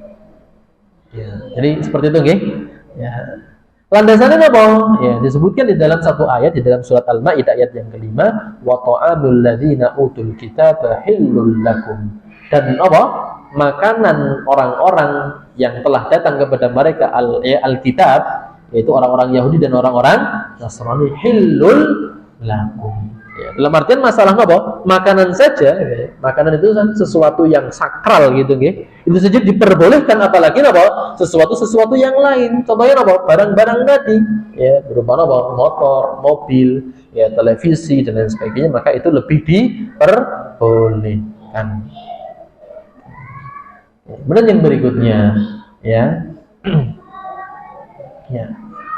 Ya, jadi seperti itu nggih. Ya. Landasannya apa? Ya, disebutkan di dalam satu ayat di dalam surat Al-Maidah ayat yang kelima, wa ta'amul ladzina utul kitaba hillul lakum. Dan apa? Makanan orang-orang yang telah datang kepada mereka Alkitab, yaitu orang-orang Yahudi dan orang-orang Nasrani, hillul lakum. Ya, dalam artian masalah apa? Makanan saja, ya. Makanan itu sesuatu yang sakral gitu, ya. Itu saja diperbolehkan, apalagi apa? Sesuatu yang lain. Contohnya apa? Barang-barang tadi, ya, berupa apa? Motor, mobil, ya, televisi dan lain sebagainya, maka itu lebih diperbolehkan. Kemudian yang berikutnya, ya, ya,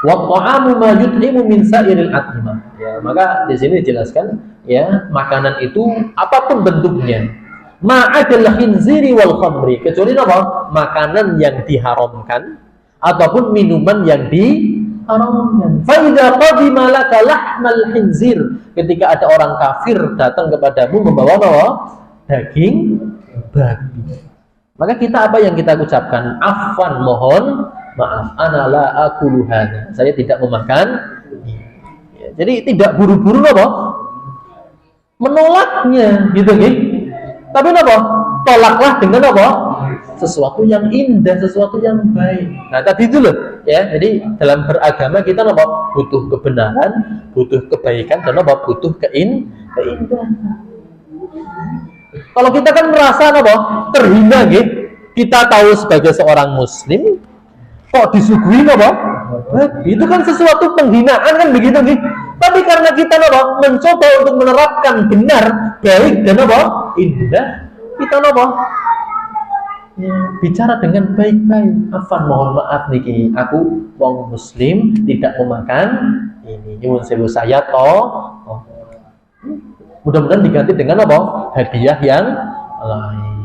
wa ta'amu ma yut'imu min sa'iril at'imah. Ya, maka di sini dijelaskan, ya, makanan itu apapun bentuknya, ma'adal khinziri wal khamri, kecuali apa? Makanan yang diharamkan ataupun minuman yang diharamkan. Fa idza qadima laka lahmal khinzir, ketika ada orang kafir datang kepadamu membawa apa? Daging babi. Maka kita apa yang kita ucapkan? Afwan, mohon maaf, ana la akulu hada. Saya tidak memakan. Ya, jadi tidak buru-buru apa? Menolaknya, gitu kan? Tapi apa? Tolaklah dengan apa? Sesuatu yang indah, sesuatu yang baik. Nah, tadi itu loh, ya. Jadi dalam beragama kita apa? Butuh kebenaran, butuh kebaikan, dan apa? Butuh keindahan. Kalau kita kan merasa apa? Terhina, gitu. Kita tahu sebagai seorang muslim kok disuguhi apa? Itu kan sesuatu penghinaan kan begitu, gitu. Tapi karena kita apa? Mencoba untuk menerapkan benar, baik dan apa? Indah, kita apa? Ya, bicara dengan baik-baik. Afan, mohon maaf niki, aku wong muslim tidak memakan ini. Nyuwun sewu saya toh. Mudah-mudahan diganti dengan apa? Hadiah yang lain.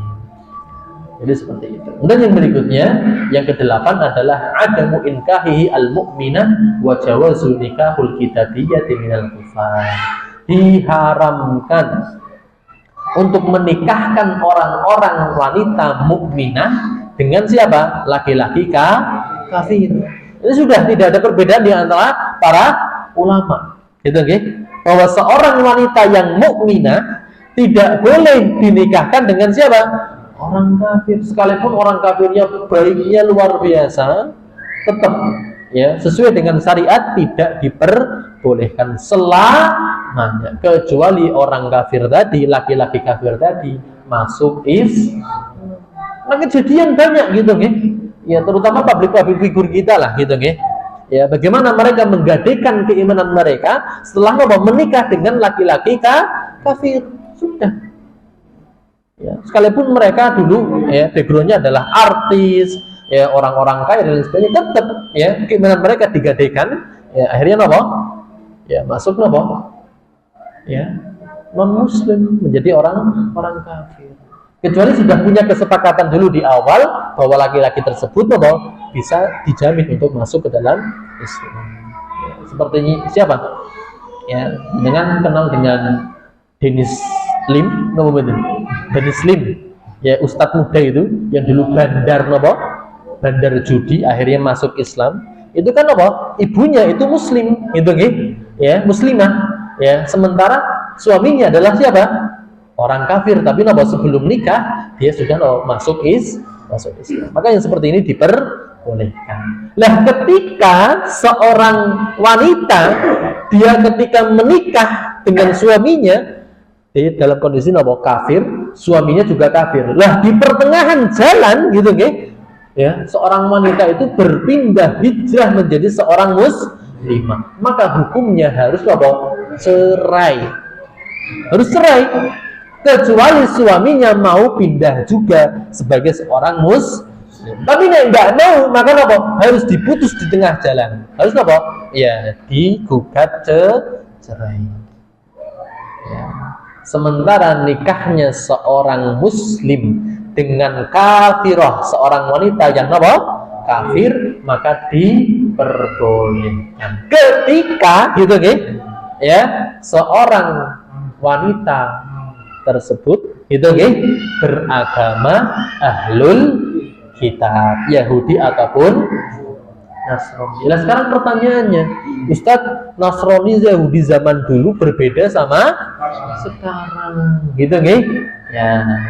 Jadi seperti itu. Kemudian yang berikutnya, yang kedelapan adalah adamu inkahihi al-mu'minah wa jawazu nikahul kitabiyyati minal kufar. Diharamkan untuk menikahkan orang-orang wanita mukminah dengan siapa? Laki-laki kafir. Ini sudah tidak ada perbedaan di antara para ulama. Gitu, okay? Bahwa seorang wanita yang mukminah tidak boleh dinikahkan dengan siapa? Orang kafir. Sekalipun orang kafirnya baiknya luar biasa, tetap ya sesuai dengan syariat tidak diperbolehkan selamanya, kecuali orang kafir tadi, laki-laki kafir tadi masuk Nah, kejadian banyak gitu, ya terutama public figur kita lah gitu, ya bagaimana mereka menggadaikan keimanan mereka setelah menikah dengan laki-laki kafir. Sudah ya, sekalipun mereka dulu ya backgroundnya adalah artis, ya orang-orang kaya dan sebagainya, tetap ya keimanan mereka digadaikan, ya akhirnya ya masuk ya non muslim, menjadi orang kafir, kecuali sudah punya kesepakatan dulu di awal bahwa laki-laki tersebut bisa dijamin untuk masuk ke dalam Islam. Ya, seperti siapa? Ya, dengan kenal dengan Dennis Lim, Dennis Lim, ya Ustadz muda itu yang dulu bandar judi, akhirnya masuk Islam. Itu kan ibunya itu muslim, gitu ya, muslimah, ya. Sementara suaminya adalah siapa? Orang kafir, tapi sebelum nikah dia sudah masuk Islam. Maka yang seperti ini diperbolehkan. Nah, ketika seorang wanita dia ketika menikah dengan suaminya dalam kondisi kafir, suaminya juga kafir. Lah di pertengahan jalan gitu, ya, seorang wanita itu berpindah hijrah menjadi seorang muslimah, maka hukumnya harus cerai. Harus cerai. Kecuali suaminya mau pindah juga sebagai seorang muslim. Tapi nggak mau, maka harus diputus di tengah jalan. Harus ya digugat cerai. Ya. Sementara nikahnya seorang muslim dengan kafirah, seorang wanita yang apa? Kafir, maka diperbolehkan. Ketika gitu ya, seorang wanita tersebut itu beragama ahlul kitab, Yahudi ataupun Nasrani. Nah, sekarang pertanyaannya, Ustadz, Nasrani Yahudi zaman dulu berbeda sama sekarang, gitu ya,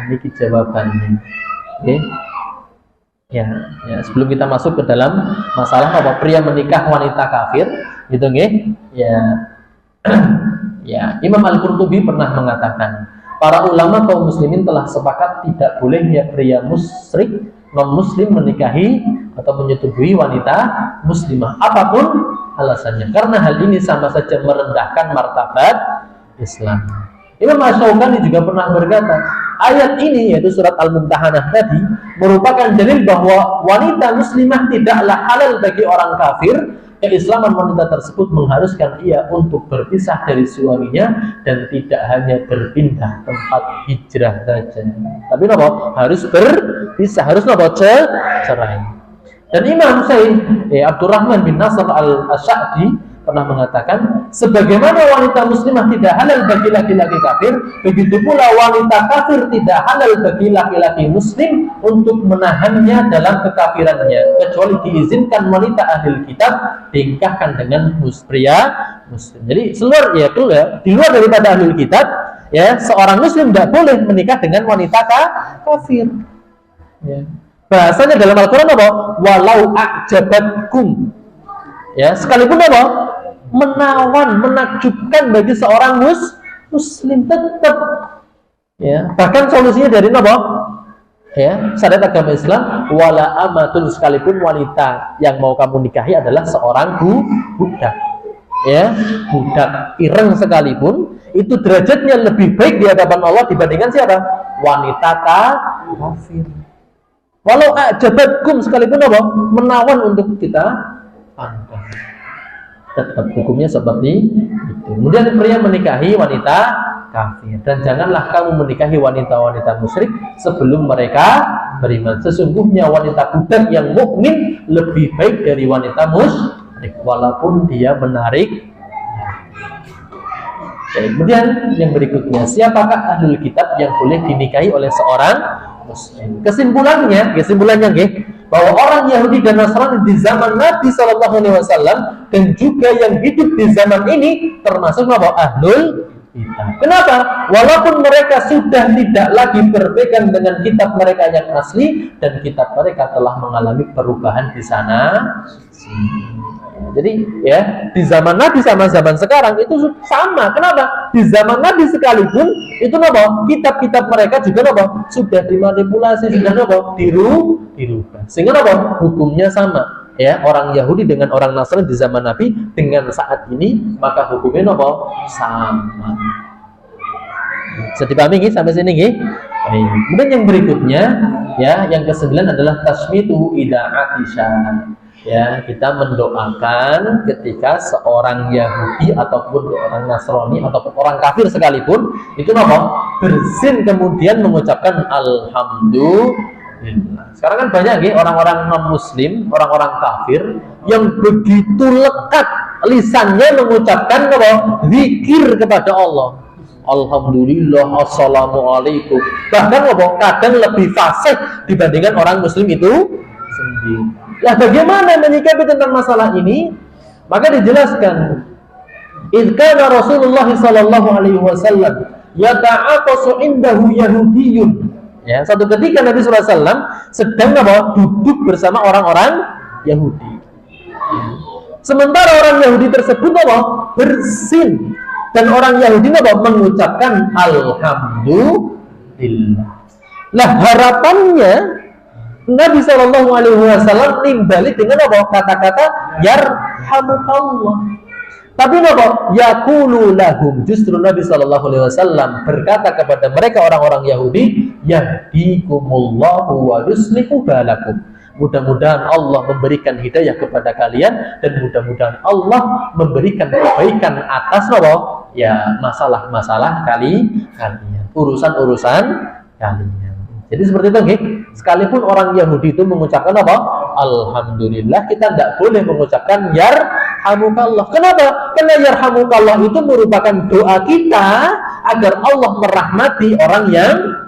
ini jawabannya. Ya, sebelum kita masuk ke dalam masalah apa pria menikah wanita kafir, gitu ya. Ya, Imam Al-Qurtubi pernah mengatakan, para ulama kaum muslimin telah sepakat tidak bolehnya pria musyrik non-muslim menikahi atau menyetubuhi wanita muslimah apapun alasannya, karena hal ini sama saja merendahkan martabat Islam. Imam Asy-Syaukani juga pernah berkata, ayat ini yaitu surat Al-Mumtahanah tadi merupakan dalil bahwa wanita muslimah tidaklah halal bagi orang kafir. Keislaman wanita tersebut mengharuskan ia untuk berpisah dari suaminya dan tidak hanya berpindah tempat hijrah saja, tapi harus berpisah, harus cerai. Dan Imam Syekh Abdurrahman bin Nasr al-Asy'adi pernah mengatakan, sebagaimana wanita muslimah tidak halal bagi laki-laki kafir, begitu pula wanita kafir tidak halal bagi laki-laki muslim untuk menahannya dalam kekafirannya, kecuali diizinkan wanita ahli kitab dinikahkan dengan pria muslim. Jadi di luar daripada ahli kitab, ya, seorang muslim tidak boleh menikah dengan wanita kafir. Ya. Bahasanya dalam Al-Quran apa? Walau a'jabatkum. Ya, sekalipun apa? Menawan, menakjubkan bagi seorang muslim tetap. Ya, bahkan solusinya dari apa? Ya, syariat agama Islam, wala amatun, sekalipun wanita yang mau kamu nikahi adalah seorang budak. Ya, budak ireng sekalipun, itu derajatnya lebih baik di hadapan Allah dibandingkan siapa? Wanita kafir. Walau ajabatkum, sekalipun apa? Menawan untuk kita pandang. Tetap hukumnya seperti itu. Kemudian pria menikahi wanita kafir, dan janganlah kamu menikahi wanita-wanita musyrik sebelum mereka beriman. Sesungguhnya wanita budak yang mukmin lebih baik dari wanita musyrik walaupun dia menarik. Kemudian yang berikutnya, siapakah ahlul kitab yang boleh dinikahi oleh seorang muslim? Kesimpulannya bahwa orang Yahudi dan Nasrani di zaman Nabi SAW dan juga yang hidup di zaman ini termasuk ahlul kitab. Kenapa? Walaupun mereka sudah tidak lagi berpegang dengan kitab mereka yang asli, dan kitab mereka telah mengalami perubahan di sana sini. Jadi ya, di zaman Nabi sama zaman sekarang itu sama. Kenapa? Di zaman Nabi sekalipun itu kitab-kitab mereka juga sudah dimanipulasi, sudah dirubah. Sehingga hukumnya sama. Ya, orang Yahudi dengan orang Nasrani di zaman Nabi dengan saat ini, maka hukumnya sama. Bisa dipahami sampai sini Baik. Kemudian yang berikutnya, ya, yang ke-9 adalah tasmitu ida atisha. Ya, kita mendoakan ketika seorang Yahudi ataupun orang Nasrani ataupun orang kafir sekalipun itu bersin kemudian mengucapkan alhamdulillah. Sekarang kan banyak orang-orang non-muslim, orang-orang kafir yang begitu lekat lisannya mengucapkan zikir kepada Allah. Alhamdulillah, assalamualaikum. Bahkan kadang lebih fasih dibandingkan orang muslim itu sendiri. Nah, bagaimana menyikapi tentang masalah ini? Maka dijelaskan, idkana Rasulullah sallallahu alaihi wasallam yata'aqasu indahu yahudiyyun. Ya, satu ketika Nabi sallallahu alaihi wasallam sedang duduk bersama orang-orang Yahudi. Sementara orang Yahudi tersebut bersin, dan orang Yahudi mengucapkan alhamdulillah. Nah, harapannya Nabi SAW nimbali dengan kata-kata yarhamukallah. Tapi yaqulu lahum, justru Nabi SAW berkata kepada mereka orang-orang Yahudi, yahdikumullahu wa yuslihu balakum. Mudah-mudahan Allah memberikan hidayah kepada kalian, dan mudah-mudahan Allah memberikan kebaikan atas Ya masalah-masalah kalian, urusan-urusan kalian. Jadi seperti itu, nggih. Sekalipun orang Yahudi itu mengucapkan apa? Alhamdulillah, kita tidak boleh mengucapkan yarhamukallah. Kenapa? Karena yarhamukallah itu merupakan doa kita agar Allah merahmati orang yang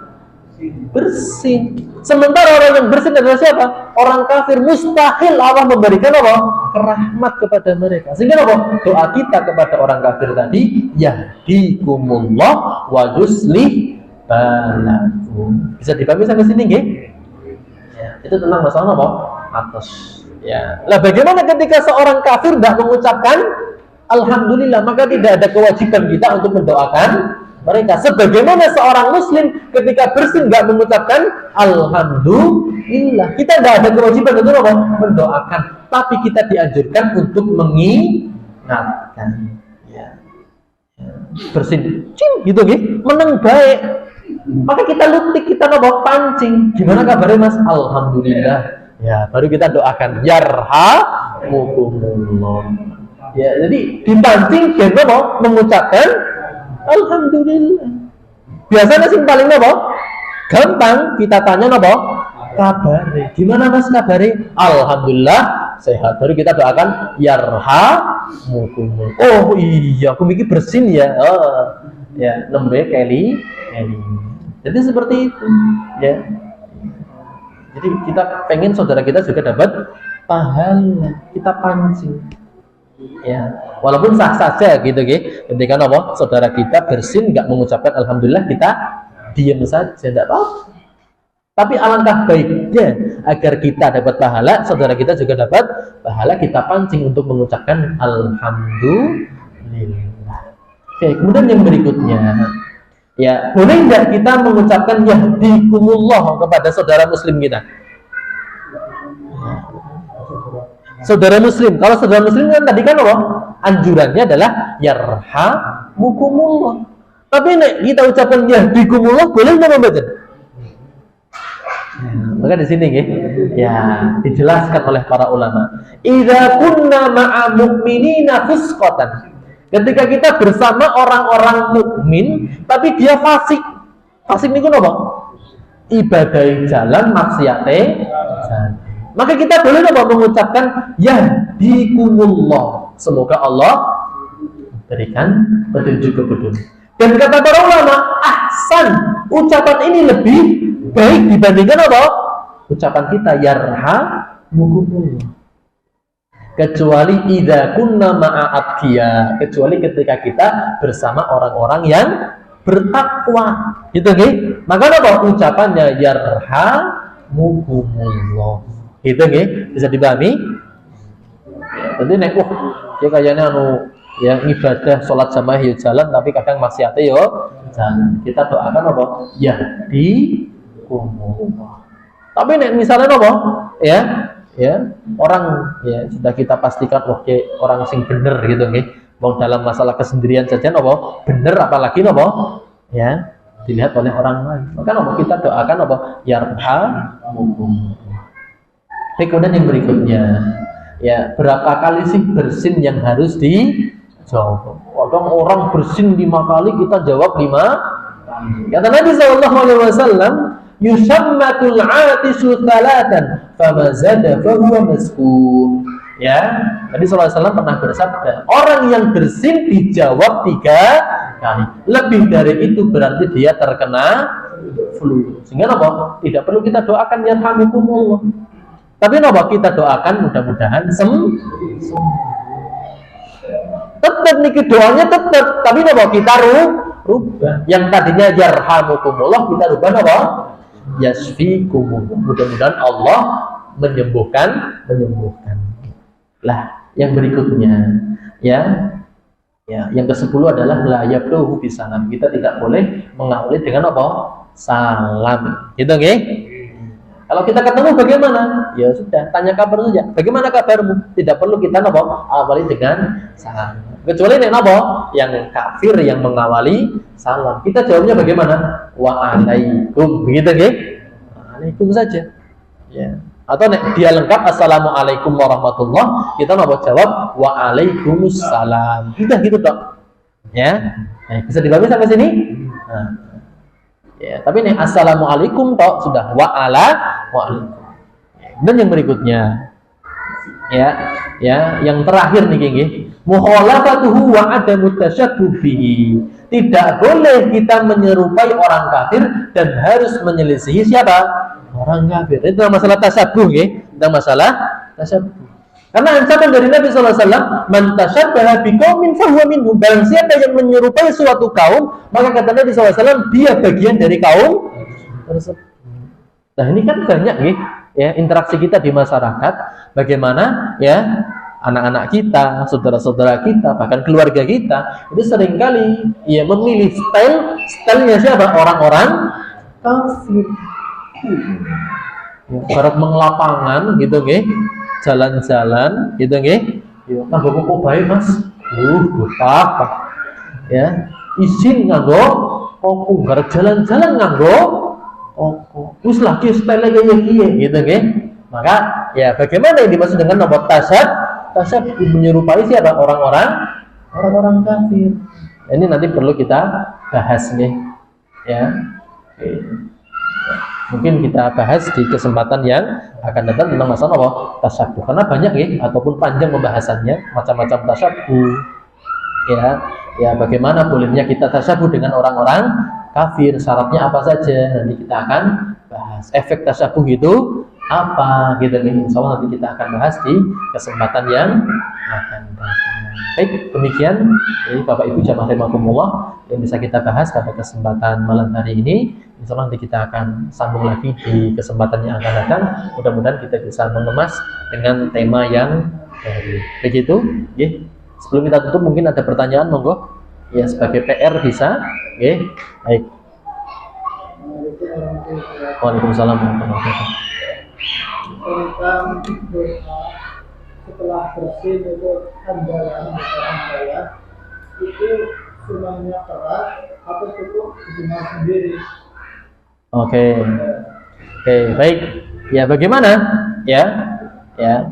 bersih. Sementara orang yang bersih adalah siapa? Orang kafir. Mustahil Allah memberikan apa? Rahmat kepada mereka. Sehingga apa? Doa kita kepada orang kafir tadi, yahdikumullah wa yuslih balakum. Bisa dipahami sampai sini, nggih? Ya, itu tentang masalah apa? Atas. Ya. Lah bagaimana ketika seorang kafir tidak mengucapkan alhamdulillah, maka tidak ada kewajiban kita untuk mendoakan mereka. Sebagaimana seorang muslim ketika bersin nggak mengucapkan alhamdulillah, kita tidak ada kewajiban untuk apa? Mendoakan, tapi kita dianjurkan untuk mengingatkan. Ya. Bersin, gitu gitu, meneng baik. Maka kita lutik, kita nopo pancing. Gimana kabarnya Mas? Alhamdulillah. Ya, baru kita doakan yarhamukumullah. Ya, jadi dipancing dan nopo mengucapkan alhamdulillah. Biasanya sing paling nopo gampang kita tanya nopo kabare. Gimana Mas kabare? Alhamdulillah sehat. Baru kita doakan yarhamukumullah. Oh iya, aku mikir bersin ya. Oh, ya, nembe keli. Jadi seperti itu, ya. Jadi kita pengen saudara kita juga dapat pahala, kita pancing, ya. Walaupun sah saja gitu, ketika apa saudara kita bersin nggak mengucapkan alhamdulillah, kita diam saja, tidak apa-apa. Tapi alangkah baiknya agar kita dapat pahala, saudara kita juga dapat pahala, kita pancing untuk mengucapkan alhamdulillah. Oke, kemudian yang berikutnya. Ya, boleh nggak kita mengucapkan yahdikumullah kepada saudara muslim kita? Saudara muslim, kalau saudara muslim kan tadi kan apa? Anjurannya adalah yarhamukumullah. Tapi nek kita ucapkan yahdikumullah, boleh nggak membaca? Maka di sini ya dijelaskan oleh para ulama. Idza kunna ma'a mu'minina fusqatan. Ketika kita bersama orang-orang mukmin, tapi dia fasik. Fasik niku napa? Ibadai jalan, maksiate jalan. Maka kita boleh napa mengucapkan yahdikumullah. Semoga Allah berikan petunjuk kepedulian. Dan kata para ulama, ahsan, ucapan ini lebih baik dibandingkan apa? Ucapan kita yarhamukumullah. Kecuali idza kunna ma'a atqiya, kecuali ketika kita bersama orang-orang yang bertakwa, gitu nggih. Maka apa ucapannya yarhamukumullah. Gitu nggih, bisa dipahami? Ya, jadi nek ya kayaknya ya ibadah salat jamaah yo jalan tapi kadang maksiate yo jalan. Kita doakan apa? Yahdikumullah. Tapi nek misalnya apa? Ya, orang ya sudah kita pastikan oke, orang sing bener gitu nggih. Mau dalam masalah kesendirian saja apa? Bener apalagi apa? Ya, dilihat oleh orang lain. Maka apa kita doakan apa? Yarhamukum. Kemudian yang berikutnya, ya berapa kali sih bersin yang harus dijawab? Orang bersin 5 kali, kita jawab 5 kali. Kata Nabi SAW, yusammatul atisu thalatan fama zada fahuwa maskum. Ya, Nabi SAW pernah bersabda, orang yang bersin dijawab 3 kali, lebih dari itu berarti dia terkena flu. Sehingga apa? Tidak perlu kita doakan yarhamukumullah, tapi apa? Kita doakan mudah-mudahan sembuh. Tetap niki doanya tetap, tapi apa? Kita rubah. Yang tadinya yarhamukumullah kita rubah apa? Yasfikumullah. Mudah-mudahan Allah menyembuhkan. Lah, yang berikutnya ya, yang ke-10 adalah la yabduhu bisalam. Kita tidak boleh mengawali dengan apa? Salam. Gitu nggih? Kalau kita ketemu bagaimana? Ya sudah, tanya kabar saja. Bagaimana kabarmu? Tidak perlu kita awali dengan salam. Kecuali nek yang kafir yang mengawali salam. Kita jawabnya bagaimana? Waalaikum. Begitu nggih? Waalaikum saja. Ya. Atau nek dia lengkap assalamualaikum warahmatullah, kita jawab waalaikumsalam. Udah gitu dok. Ya, bisa dipahami sampai sini? Nah, ya, tapi nih assalamualaikum toh sudah waalaikum. Dan yang berikutnya, ya, yang terakhir nih geng, mukhalafatuhu wa adamu tasyabbuh bihi. Tidak boleh kita menyerupai orang kafir dan harus menyelisihi siapa? Orang kafir. Itu masalah tasyabbuh, ya. Tentang masalah tasyabbuh. Karena ancaman dari Nabi SAW, man tasyabbaha biqaumin fahuwa minhum. Barang siapa yang menyerupai suatu kaum, maka kata Nabi SAW, dia bagian dari kaum tersebut. Nah, ini kan banyak ya interaksi kita di masyarakat, bagaimana ya anak-anak kita, saudara-saudara kita, bahkan keluarga kita, itu seringkali ya memilih stylenya siapa? Orang-orang kafir. Ya, barat mengelapangan gitu nggih. Jalan-jalan gitu nggih. Ya, nganggo kok bae, Mas. Apa? Ya, izin nganggo kok garap jalan-jalan nganggo kok. Wis lagi style kaya kiye gitu nggih. Maka ya bagaimana yang dimaksud dengan nomor tasyabbuh menyerupai siapa? Orang-orang kafir. Ini nanti perlu kita bahas nih. Ya. Oke. Mungkin kita bahas di kesempatan yang akan datang tentang masalah apa? Tasyabbuh. Karena banyak ya, ataupun panjang pembahasannya, macam-macam tasyabbuh. Ya, bagaimana bolehnya kita tasyabbuh dengan orang-orang kafir? Syaratnya apa saja? Nanti kita akan bahas. Efek tasyabbuh itu apa? Gitu nih. Insya Allah nanti kita akan bahas di kesempatan yang akan datang. Baik, demikian jadi Bapak Ibu jamaah rahimakumullah yang bisa kita bahas pada kesempatan malam hari ini. Insya Allah nanti kita akan sambung lagi di kesempatan yang akan datang. Mudah-mudahan kita bisa mengemas dengan tema yang baru. Begitu, ya. Sebelum kita tutup mungkin ada pertanyaan, monggo. Ya, sebagai PR bisa, ya. Baik. Waalaikumsalam warahmatullahi wabarakatuh. Tentang doa setelah bersih itu hamdalah itu sunahnya keras atau cukup didengar sendiri? Oke, baik. Ya, bagaimana? Ya,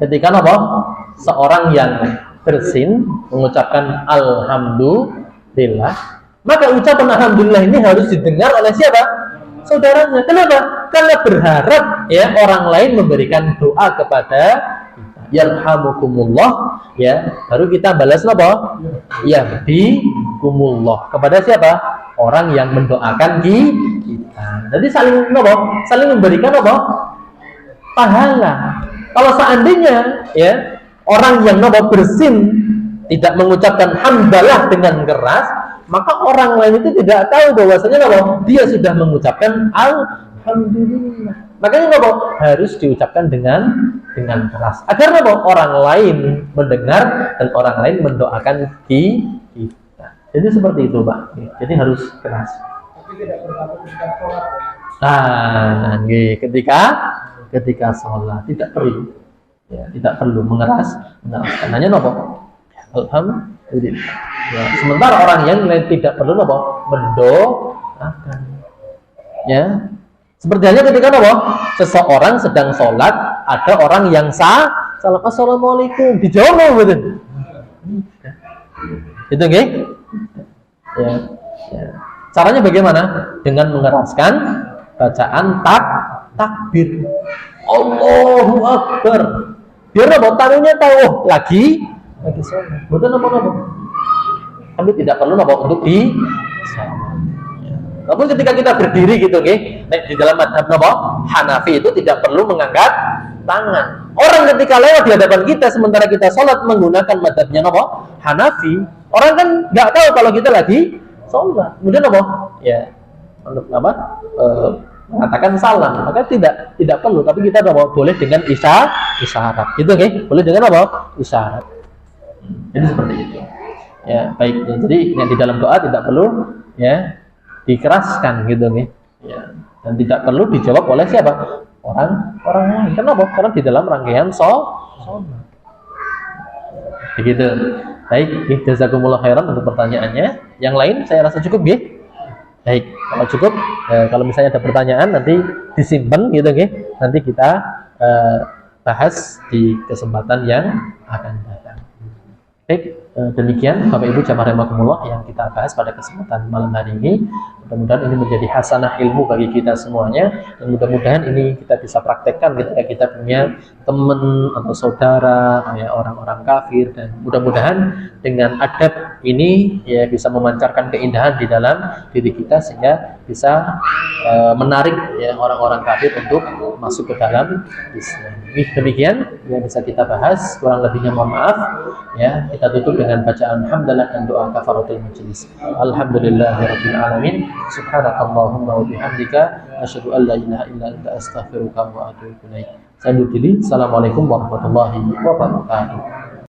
ketika apa? Seorang yang bersin mengucapkan alhamdulillah, maka ucapan alhamdulillah ini harus didengar oleh siapa? Saudaranya. Kenapa? Karena berharap ya orang lain memberikan doa kepada kita. Yarhamukumullah, ya. Baru kita balas apa? Yahdikumullah. Kepada siapa? Orang yang mendoakan kita. Jadi saling memberikan apa? Pahala. Kalau seandainya ya orang yang bersin tidak mengucapkan hamdalah dengan keras, maka orang lain itu tidak tahu bahwasanya dia sudah mengucapkan alhamdulillah. Makanya harus diucapkan dengan keras agar orang lain mendengar dan orang lain mendoakan kita. Jadi seperti itu, Pak. Jadi harus keras. Tapi tidak berlaku ketika sholat. Ketika sholat tidak perlu. Ya, tidak perlu mengeraskan. Hanya alhamdulillah. Ya, sementara orang yang lain tidak perlu mendoakan. Ya. Seperti halnya ketika seseorang sedang sholat, ada orang yang salam assalamualaikum, dijawab betul. Itu nggih? Ya. Caranya bagaimana? Dengan mengeraskan bacaan takbir. Allahu Akbar. Biar tamunya tahu lagi sholat. Betul apa? Tapi tidak perlu untuk di Namun ketika kita berdiri gitu di dalam madhab Hanafi itu tidak perlu mengangkat tangan. Orang ketika lewat di hadapan kita sementara kita sholat menggunakan madhabnya Hanafi, orang kan nggak tahu kalau kita lagi sholat. Kemudian mengatakan salam, maka tidak perlu. Tapi kita boleh dengan isyarat, gitu boleh dengan isyarat. Jadi seperti itu. Ya, baik. Jadi yang di dalam doa tidak perlu dikeraskan gitu ya. Dan tidak perlu dijawab oleh siapa? Orang lain. Kenapa? Karena di dalam rangkaian sholat. Begitu. Baik, jazakumullah khairan untuk pertanyaannya. Yang lain saya rasa cukup Baik, kalau cukup kalau misalnya ada pertanyaan nanti disimpan gitu Nanti kita bahas di kesempatan yang akan datang. Baik. Demikian Bapak Ibu jamaah rahimakumullah yang kita bahas pada kesempatan malam hari ini. Mudah-mudahan ini menjadi hasanah ilmu bagi kita semuanya, dan mudah-mudahan ini kita bisa praktekkan ketika kita punya teman atau saudara ya, orang-orang kafir, dan mudah-mudahan dengan adab ini ya bisa memancarkan keindahan di dalam diri kita sehingga bisa menarik ya orang-orang kafir untuk masuk ke dalam Islam. Demikian yang bisa kita bahas, kurang lebihnya mohon maaf ya. Kita tutup dengan bacaan hamdalah dan doa kafaratul majlis. Alhamdulillahirabbil alamin. Subhanakallahumma wa bihamdika asyhadu an la ilaha illa anta astaghfiruka wa atubu ilaik. Saya undur diri. Assalamualaikum warahmatullahi wabarakatuh.